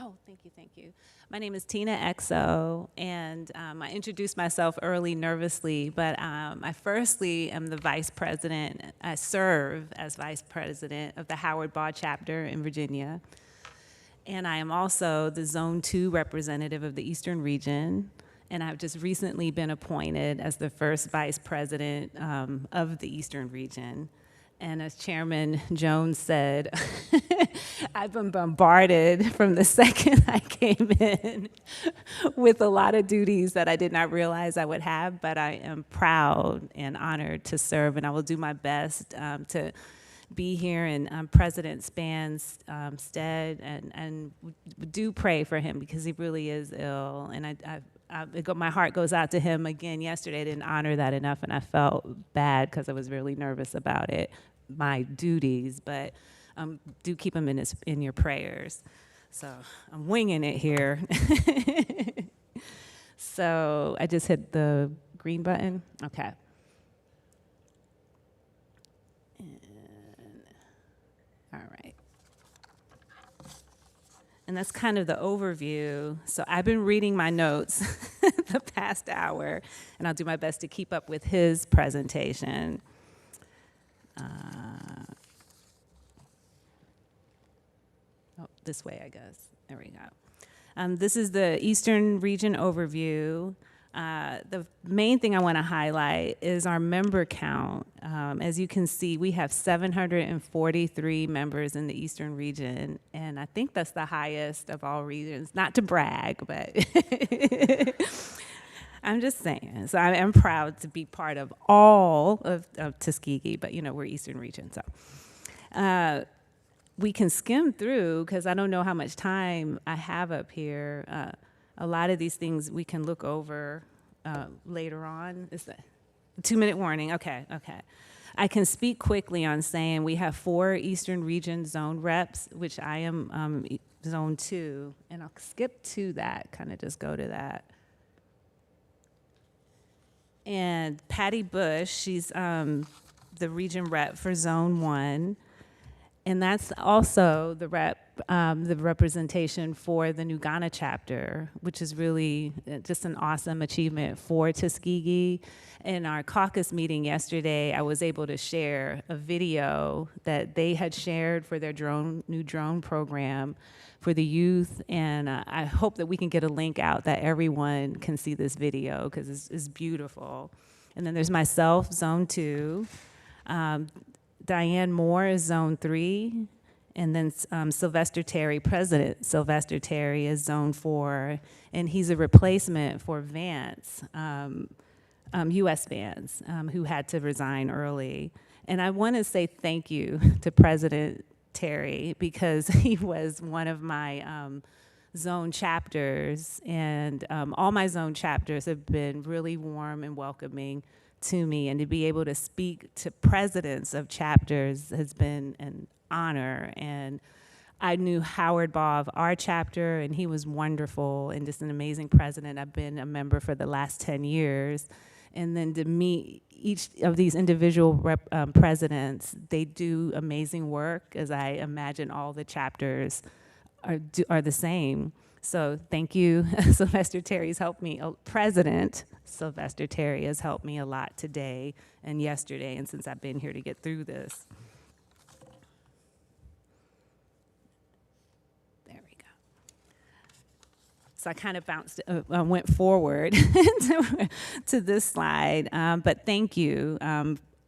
Oh, thank you. My name is Tina XO, and I introduced myself early nervously, but I firstly am the vice president. I serve as vice president of the Howard Ball chapter in Virginia. And I am also the Zone 2 representative of the Eastern region. And I've just recently been appointed as the first vice president of the Eastern region. And as Chairman Jones said, I've been bombarded from the second I came in with a lot of duties that I did not realize I would have, but I am proud and honored to serve, and I will do my best to be here in President Span's stead, and do pray for him because he really is ill. And my heart goes out to him again yesterday. I didn't honor that enough, and I felt bad because I was really nervous about it, my duties, but do keep him in your prayers. So I'm winging it here. So I just hit the green button. Okay. All right. And that's kind of the overview. So I've been reading my notes the past hour, and I'll do my best to keep up with his presentation. This way, I guess. There we go. This is the Eastern Region overview. The main thing I want to highlight is our member count. As you can see, we have 743 members in the Eastern region, and I think that's the highest of all regions. Not to brag, but I'm just saying. So I am proud to be part of all of Tuskegee, but we're Eastern region, so. We can skim through, because I don't know how much time I have up here. A lot of these things we can look over later on. Is that a 2-minute warning? Okay. I can speak quickly on saying we have 4 Eastern Region zone reps, which I am Zone 2, and I'll skip to that, kind of just go to that. And Patty Bush, she's the region rep for Zone 1. And that's also the representation for the New Ghana chapter, which is really just an awesome achievement for Tuskegee. In our caucus meeting yesterday, I was able to share a video that they had shared for their new drone program for the youth, and I hope that we can get a link out that everyone can see this video, because it's beautiful. And then there's myself, Zone 2. Diane Moore is Zone 3, and then Sylvester Terry, President Sylvester Terry, is Zone 4, and he's a replacement for Vance, U.S. Vance, who had to resign early. And I want to say thank you to President Terry, because he was one of my zone chapters, and all my zone chapters have been really warm and welcoming to me, and to be able to speak to presidents of chapters has been an honor. And I knew Howard Baugh of our chapter, and he was wonderful and just an amazing president. I've been a member for the last 10 years. And then to meet each of these individual presidents, they do amazing work, as I imagine all the chapters are the same. So thank you. Sylvester Terry's helped me, President Sylvester Terry has helped me a lot today and yesterday, and since I've been here to get through this. There we go. So I kind of went forward to this slide, but thank you,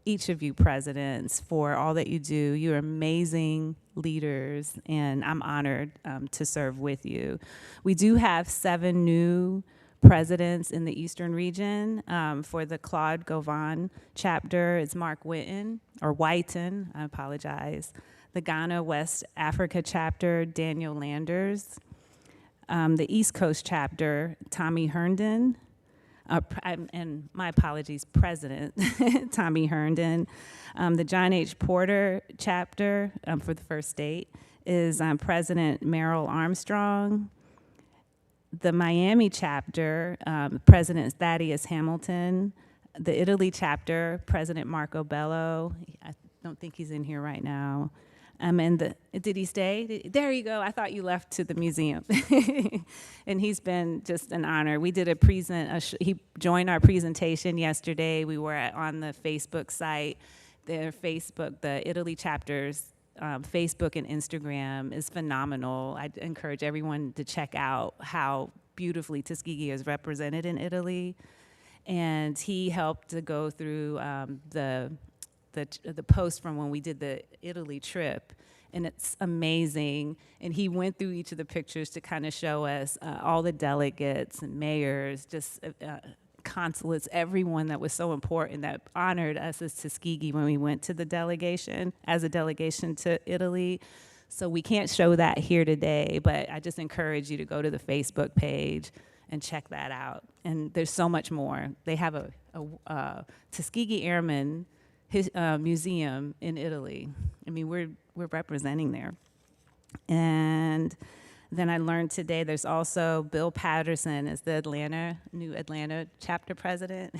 each of you presidents, for all that you do. You're amazing leaders, and I'm honored to serve with you. We do have 7 new presidents in the Eastern region. For the Claude Govan chapter, it's Mark Whiten, I apologize. The Ghana West Africa chapter, Daniel Landers. The East Coast chapter, Tommy Herndon. And my apologies, President Tommy Herndon. The John H. Porter chapter for the First State is President Merrill Armstrong. The Miami chapter, President Thaddeus Hamilton. The Italy chapter, President Marco Bello. I don't think he's in here right now. And did he stay? There you go. I thought you left to the museum. And he's been just an honor. We did he joined our presentation yesterday. We were on the Facebook site. The Italy chapter's Facebook and Instagram is phenomenal. I encourage everyone to check out how beautifully Tuskegee is represented in Italy. And he helped to go through the post from when we did the Italy trip, and it's amazing. And he went through each of the pictures to kind of show us all the delegates and mayors, just consulates, everyone that was so important that honored us as Tuskegee when we went to the delegation, as a delegation to Italy. So we can't show that here today, but I just encourage you to go to the Facebook page and check that out. And there's so much more. They have a Tuskegee Airmen museum in Italy. I mean, we're representing there. And then I learned today there's also Bill Patterson as the new Atlanta chapter president.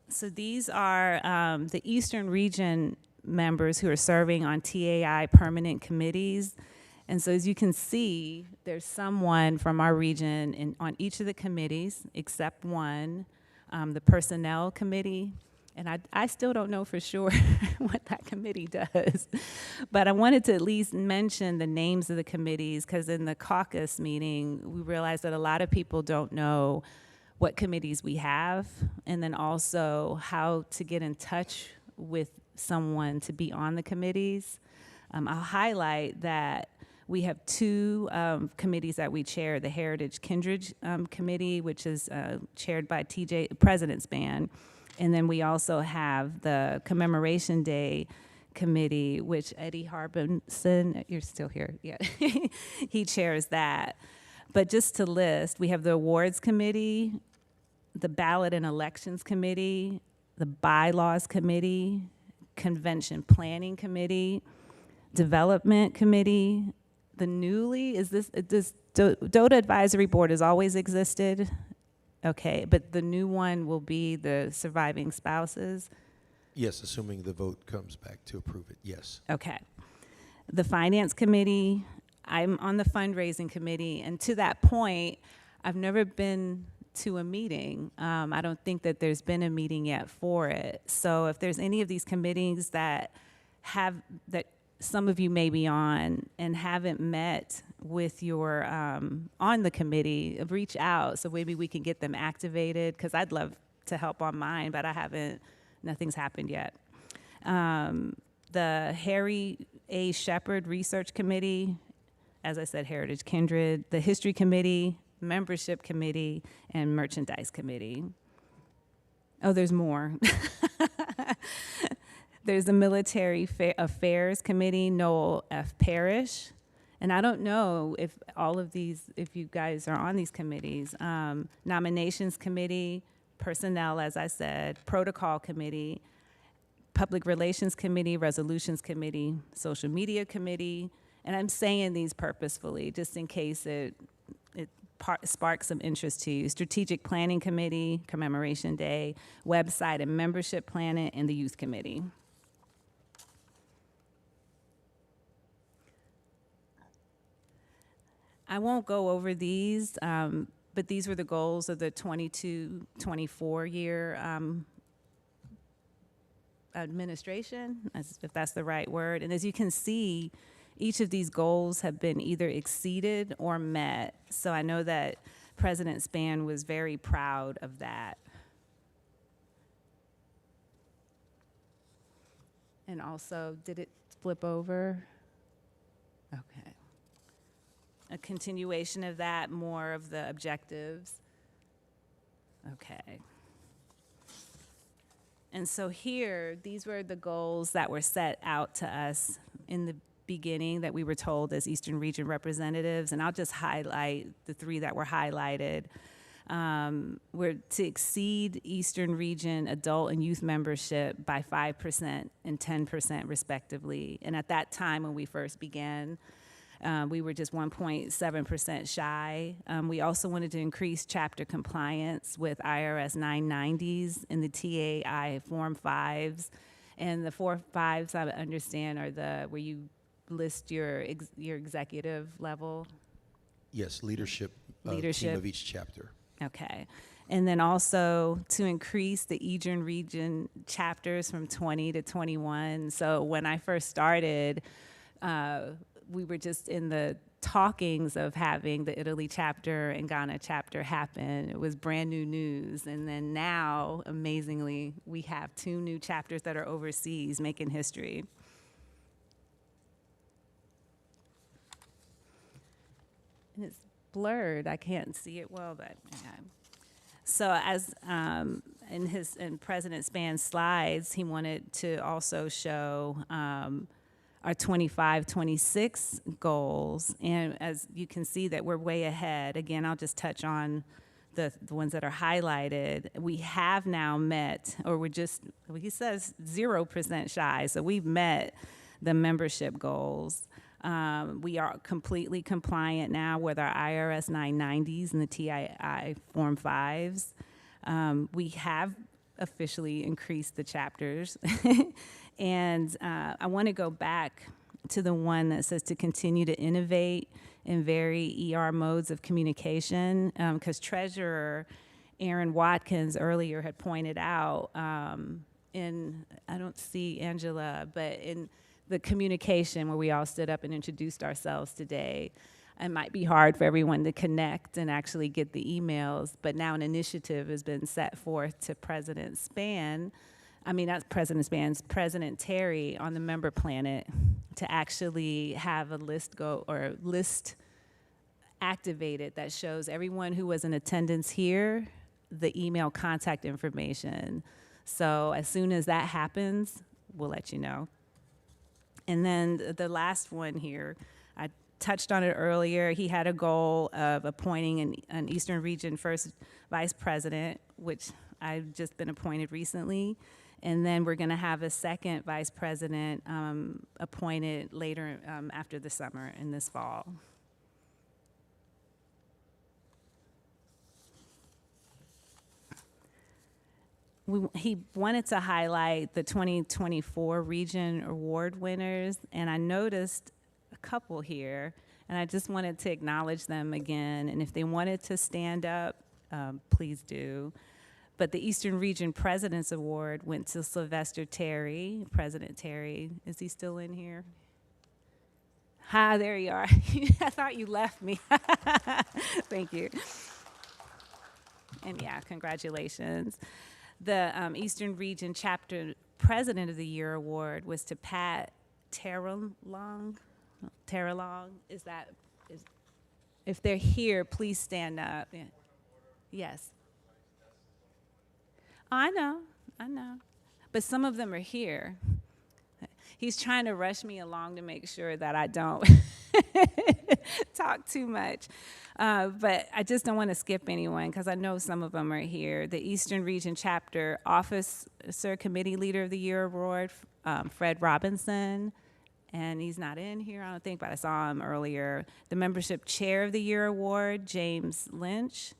So these are the Eastern Region members who are serving on TAI permanent committees. And so as you can see, there's someone from our region on each of the committees, except one, the Personnel Committee. And I still don't know for sure what that committee does. But I wanted to at least mention the names of the committees, because in the caucus meeting, we realized that a lot of people don't know what committees we have, and then also how to get in touch with someone to be on the committees. I'll highlight that we have two committees that we chair: the Heritage Kindred Committee, which is chaired by President's Band, and then we also have the Commemoration Day Committee, which Eddie Harbison, you're still here, yeah, he chairs that. But just to list, we have the Awards Committee, the Ballot and Elections Committee, the Bylaws Committee, Convention Planning Committee, Development Committee. The newly, this DOTA Advisory Board has always existed. Okay, but the new one will be the Surviving Spouses. Yes, assuming the vote comes back to approve it, yes. Okay. The Finance Committee, I'm on the Fundraising Committee, and to that point, I've never been to a meeting. I don't think that there's been a meeting yet for it. So if there's any of these committees that some of you may be on and haven't met with your, on the committee, reach out so maybe we can get them activated, because I'd love to help on mine, but nothing's happened yet. The Harry A. Shepherd Research Committee, as I said, Heritage Kindred, the History Committee, Membership Committee, and Merchandise Committee. Oh, there's more. There's the Military Affairs Committee, Noel F. Parrish. And I don't know if if you guys are on these committees. Nominations Committee, Personnel, as I said, Protocol Committee, Public Relations Committee, Resolutions Committee, Social Media Committee. And I'm saying these purposefully, just in case it sparks some interest to you. Strategic Planning Committee, Commemoration Day, Website and Membership Planet, and the Youth Committee. I won't go over these, but these were the goals of the 22-24 year administration, if that's the right word. And as you can see, each of these goals have been either exceeded or met. So I know that President Span was very proud of that. And also, did it flip over? Okay. A continuation of that, more of the objectives. Okay. And so here, these were the goals that were set out to us in the beginning that we were told as Eastern Region representatives, and I'll just highlight the three that were highlighted. We're to exceed Eastern Region adult and youth membership by 5% and 10% respectively. And at that time when we first began, we were just 1.7% shy. We also wanted to increase chapter compliance with IRS 990s and the TAI Form 5s. And the Form 5s, I understand, are where you list your executive level. Yes, leadership team of each chapter. Okay. And then also to increase the Eastern region chapters from 20 to 21. So when I first started, we were just in the talkings of having the Italy chapter and Ghana chapter happen. It was brand new news. And then now, amazingly, we have 2 new chapters that are overseas making history. And it's blurred. I can't see it well, but yeah. So as in President Span's slides, he wanted to also show our 25-26 goals. And as you can see that we're way ahead. Again, I'll just touch on the ones that are highlighted. We have now met, or we're just, he says 0% shy. So we've met the membership goals. We are completely compliant now with our IRS 990s and the TII Form 5s. We have officially increased the chapters. And I want to go back to the one that says to continue to innovate and vary ER modes of communication, because Treasurer Aaron Watkins earlier had pointed out I don't see Angela, but in the communication where we all stood up and introduced ourselves today, it might be hard for everyone to connect and actually get the emails, but now an initiative has been set forth to President Span, not President Span's, President Terry on the member planet to actually have a list activated that shows everyone who was in attendance here, the email contact information. So as soon as that happens, we'll let you know. And then the last one here, I touched on it earlier. He had a goal of appointing an Eastern Region first vice president, which I've just been appointed recently. And then we're going to have a second vice president appointed later after the summer in this fall. He wanted to highlight the 2024 Region Award winners, and I noticed a couple here, and I just wanted to acknowledge them again. And if they wanted to stand up, please do. But the Eastern Region President's Award went to Sylvester Terry. President Terry, is he still in here? Hi, there you are. I thought you left me. Thank you. And yeah, congratulations. The Eastern Region Chapter President of the Year Award was to Pat Terralong. If they're here, please stand up. Yeah. Yes. I know. But some of them are here. He's trying to rush me along to make sure that I don't talk too much. But I just don't want to skip anyone because I know some of them are here. The Eastern Region Chapter Officer Committee Leader of the Year Award, Fred Robinson. And he's not in here, I don't think, but I saw him earlier. The Membership Chair of the Year Award, James Lynch.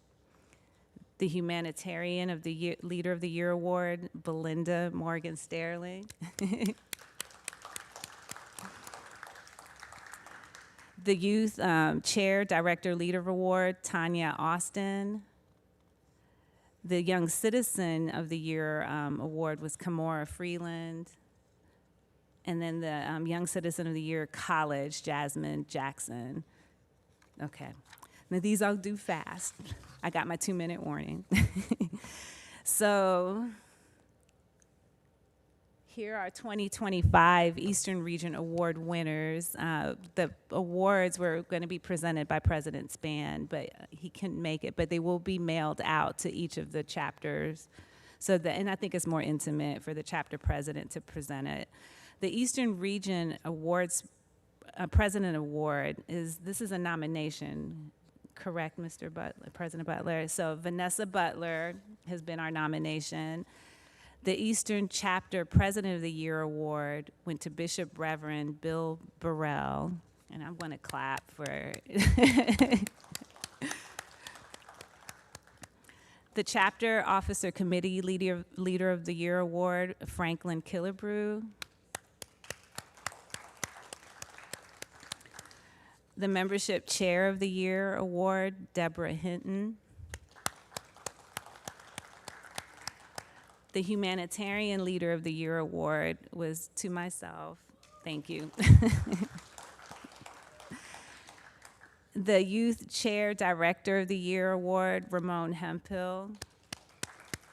The Humanitarian of the Year, Leader of the Year Award, Belinda Morgan Sterling. The Youth Chair, Director, Leader Award, Tanya Austin. The Young Citizen of the Year Award was Kamora Freeland. And then the Young Citizen of the Year College, Jasmine Jackson. Okay. Now these I'll do fast. I got my 2-minute warning. So here are 2025 Eastern Region Award winners. The awards were going to be presented by President Span, but he couldn't make it. But they will be mailed out to each of the chapters. And I think it's more intimate for the chapter president to present it. The Eastern Region Awards President Award is a nomination. Correct, Mr. Butler, President Butler. So Vanessa Butler has been our nomination. The Eastern Chapter President of the Year Award went to Bishop Reverend Bill Burrell, and I'm going to clap for the Chapter Officer Committee Leader of the Year Award, Franklin Killebrew. The Membership Chair of the Year Award, Deborah Hinton. The Humanitarian Leader of the Year award was to myself. Thank you. The Youth Chair Director of the Year award, Ramon Hemphill.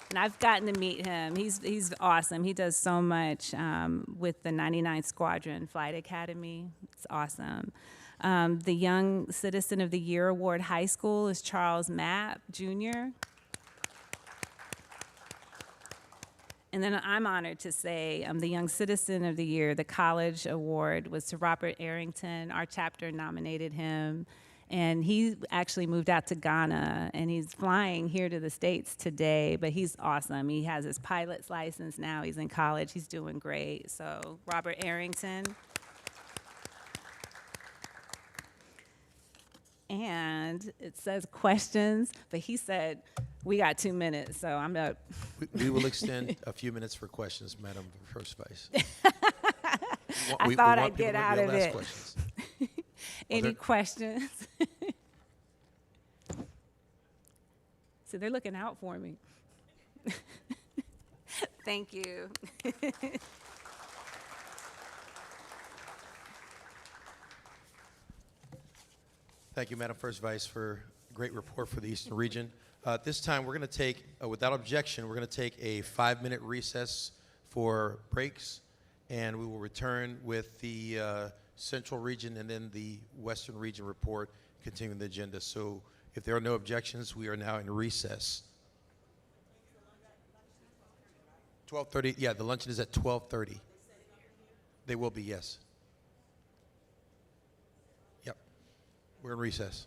And I've gotten to meet him. He's awesome. He does so much with the 99th Squadron Flight Academy. It's awesome. The Young Citizen of the Year award, high school, is Charles Mapp, Jr. And then I'm honored to say the Young Citizen of the Year, the college award, was to Robert Arrington. Our chapter nominated him. And he actually moved out to Ghana, and he's flying here to the States today, but he's awesome. He has his pilot's license now. He's in college. He's doing great. So Robert Arrington. And it says questions, but he said we got 2 minutes, so I'm up. We will extend a few minutes for questions, Madam First Vice. I thought I'd get out of it. Questions. Any questions? So they're looking out for me. Thank you. Thank you, Madam First Vice, for a great report for the Eastern Region. At this time, we're going to take, without objection, we're going to take a 5-minute recess for breaks, and we will return with the Central Region and then the Western Region report, continuing the agenda. So if there are no objections, we are now in recess. 12:30, yeah, the luncheon is at 12:30. They will be, yes. Yep, we're in recess.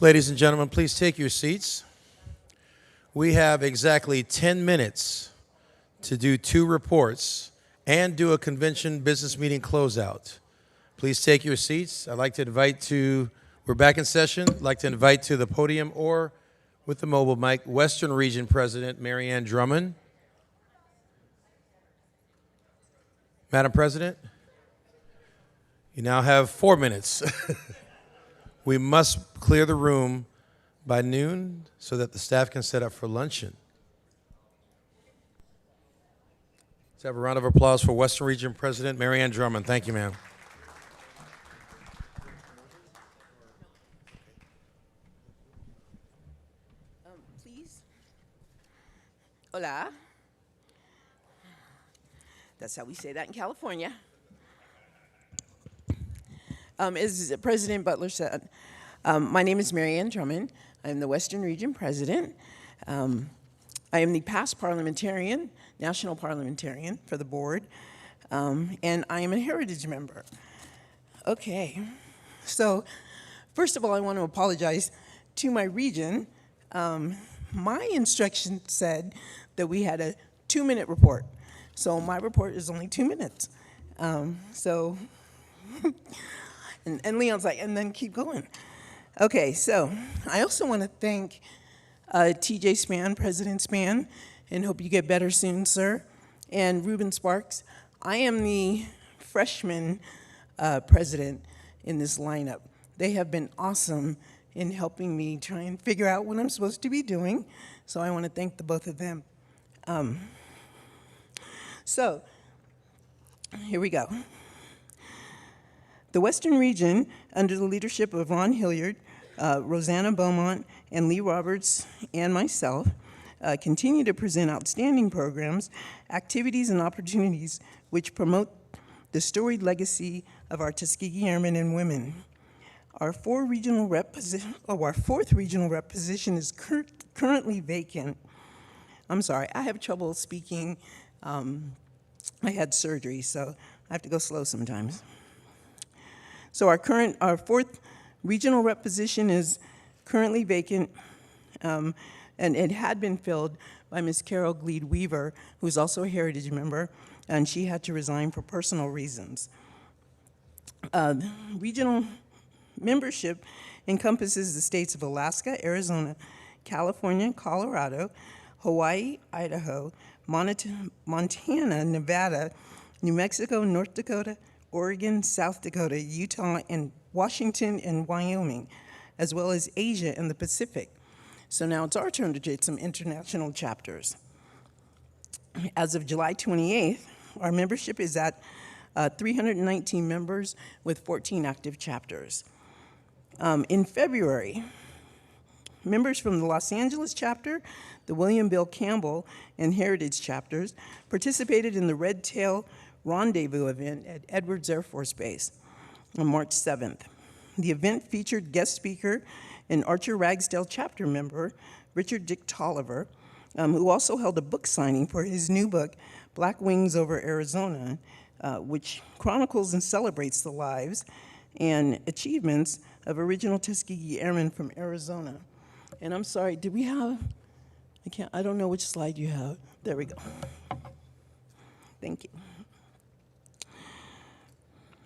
Ladies and gentlemen, please take your seats. We have exactly 10 minutes to do 2 reports and do a convention business meeting closeout. Please take your seats. I'd like to invite to, we're back in session. I'd like to invite to the podium or with the mobile mic, Western Region President Mary Ann Drummond. Madam President, you now have 4 minutes. We must clear the room by noon so that the staff can set up for luncheon. Let's have a round of applause for Western Region President Mary Ann Drummond. Thank you, ma'am. Please. Hola. That's how we say that in California. As President Butler said, my name is Mary Ann Drummond. I'm the Western Region President. I am the past parliamentarian, national parliamentarian for the board, and I am a heritage member. Okay, so first of all, I want to apologize to my region. My instruction said that we had a 2-minute report. So my report is only 2 minutes. And Leon's like, and then keep going. Okay, so I also want to thank TJ Spann, President Spann, and hope you get better soon, sir, and Ruben Sparks. I am the freshman president in this lineup. They have been awesome in helping me try and figure out what I'm supposed to be doing, so I want to thank the both of them. So, here we go. The Western Region, under the leadership of Ron Hilliard, Rosanna Beaumont, and Lee Roberts, and myself, continue to present outstanding programs, activities, and opportunities which promote the storied legacy of our Tuskegee Airmen and women. Our fourth regional rep position is currently vacant. I'm sorry, I have trouble speaking. I had surgery, so I have to go slow sometimes. So our fourth regional rep position is currently vacant, and it had been filled by Ms. Carol Gleed Weaver, who's also a heritage member, and she had to resign for personal reasons. Regional membership encompasses the states of Alaska, Arizona, California, Colorado, Hawaii, Idaho, Montana, Nevada, New Mexico, North Dakota, Oregon, South Dakota, Utah, and Washington and Wyoming, as well as Asia and the Pacific. So now it's our turn to get some international chapters. As of July 28th, our membership is at 319 members with 14 active chapters. In February, members from the Los Angeles chapter, the William Bill Campbell, and Heritage chapters participated in the Red Tail Rendezvous event at Edwards Air Force Base on March 7th. The event featured guest speaker and Archer Ragsdale chapter member, Richard Dick Tolliver, who also held a book signing for his new book, Black Wings Over Arizona, which chronicles and celebrates the lives and achievements of original Tuskegee Airmen from Arizona. And I'm sorry, did we have, I don't know which slide you have. There we go. Thank you.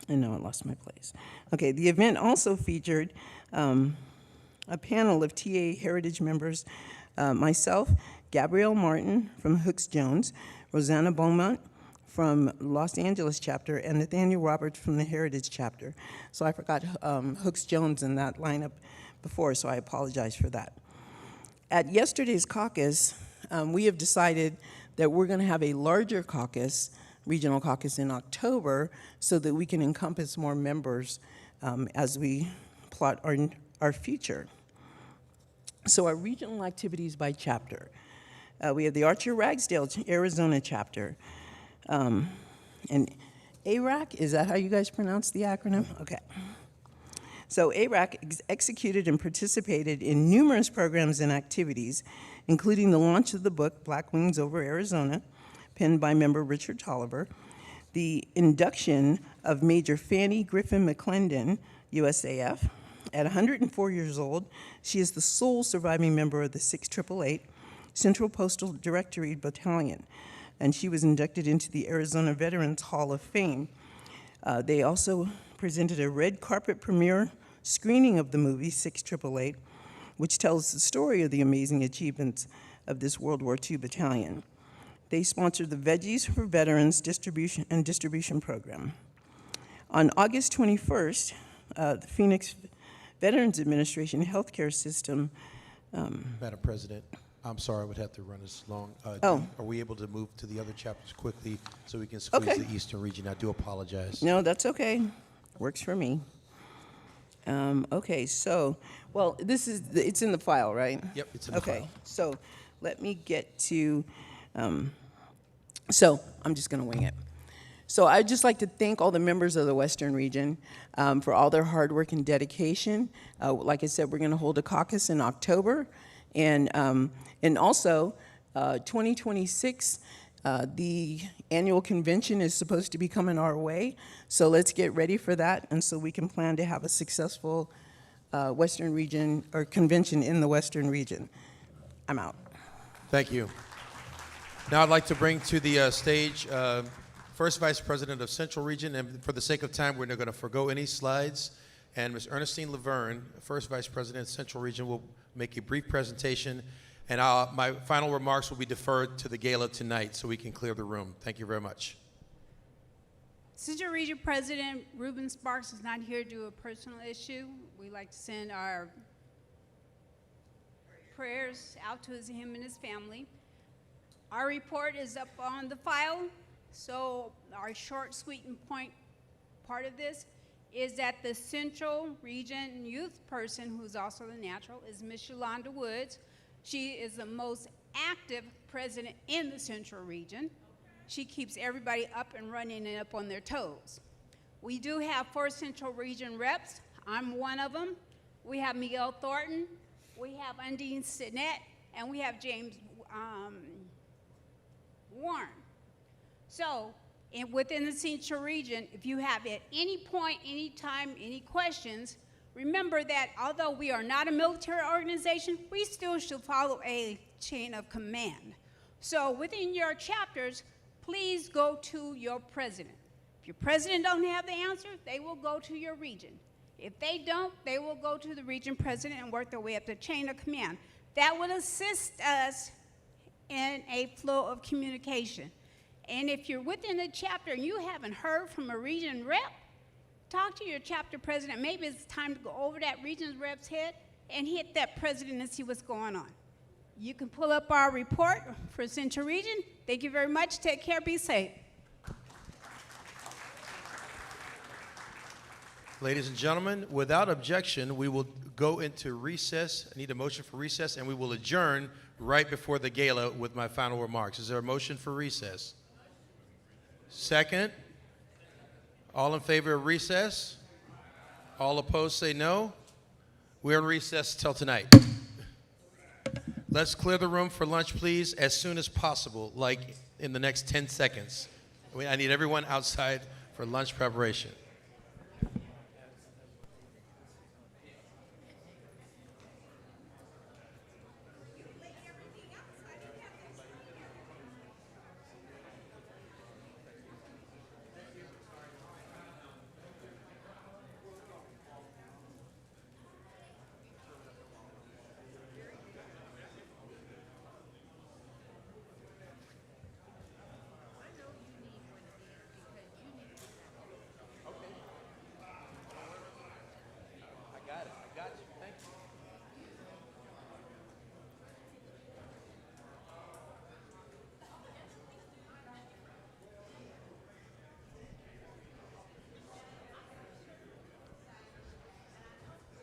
And now I lost my place. Okay, the event also featured a panel of TA Heritage members, myself, Gabrielle Martin from Hooks Jones, Rosanna Beaumont from Los Angeles chapter, and Nathaniel Roberts from the Heritage chapter. So I forgot Hooks Jones in that lineup before, so I apologize for that. At yesterday's caucus, we have decided that we're going to have a larger caucus, regional caucus in October, so that we can encompass more members as we plot our future. So our regional activities by chapter. We have the Archer Ragsdale, Arizona chapter. And ARAC, is that how you guys pronounce the acronym? Okay. So ARAC executed and participated in numerous programs and activities, including the launch of the book, Black Wings Over Arizona, penned by member Richard Tolliver, the induction of Major Fanny Griffin McClendon, USAF, At 104 years old, she is the sole surviving member of the 6888 Central Postal Directory Battalion, and she was inducted into the Arizona Veterans Hall of Fame. They also presented a red carpet premiere screening of the movie 6888, which tells the story of the amazing achievements of this World War II battalion. They sponsored the Veggies for Veterans distribution program. On August 21st, the Phoenix Veterans Administration healthcare system. Madam President, I'm sorry I would have to run this long. Oh. Are we able to move to the other chapters quickly so we can squeeze Okay. the Eastern region? I do apologize. No, that's okay. Works for me. Okay, so, well, it's in the file, right? Yep, it's in the okay, file. so let me get to, so I'm just going to wing it. So I'd just like to thank all the members of the Western region for all their hard work and dedication. Like I said, we're going to hold a caucus in October. And also, 2026, the annual convention is supposed to be coming our way. So let's get ready for that, and so we can plan to have a successful Western region, or convention in the Western region. I'm out. Thank you. Now I'd like to bring to the stage First Vice President of Central Region, and for the sake of time, we're not going to forgo any slides. And Ms. Ernestine Laverne, First Vice President of Central Region, will make a brief presentation, and my final remarks will be deferred to the gala tonight so we can clear the room. Thank you very much. Central Region President Ruben Sparks is not here due to a personal issue. We'd like to send our prayers out to him and his family. Our report is up on the file, so our short, sweet, and point part of this is that the Central Region youth person, who's also the natural, is Miss Yolanda Woods. She is the most active president in the Central Region. She keeps everybody up and running and up on their toes. We do have 4 Central Region reps. I'm one of them. We have Miguel Thornton, we have Undine Sinet, and we have James Warren. So, within the Central Region, if you have at any point, any time, any questions, remember that although we are not a military organization, we still should follow a chain of command. So within your chapters, please go to your president. If your president don't have the answer, they will go to your region. If they don't, they will go to the region president and work their way up the chain of command. That will assist us in a flow of communication. And if you're within the chapter and you haven't heard from a region rep, talk to your chapter president. Maybe it's time to go over that region rep's head and hit that president and see what's going on. You can pull up our report for Central Region. Thank you very much. Take care. Be safe. Ladies and gentlemen, without objection, we will go into recess. I need a motion for recess, and we will adjourn right before the gala with my final remarks. Is there a motion for recess? Second? All in favor of recess? All opposed say no. We're in recess till tonight. Let's clear the room for lunch, please, as soon as possible, like in the next 10 seconds. I need everyone outside for lunch preparation.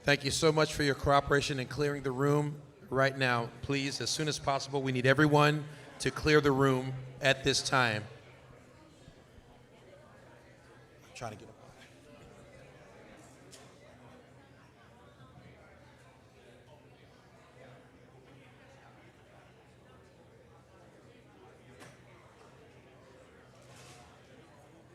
Thank you so much for your cooperation in clearing the room right now. Please, as soon as possible, we need everyone to clear the room at this time. I'm trying to get up.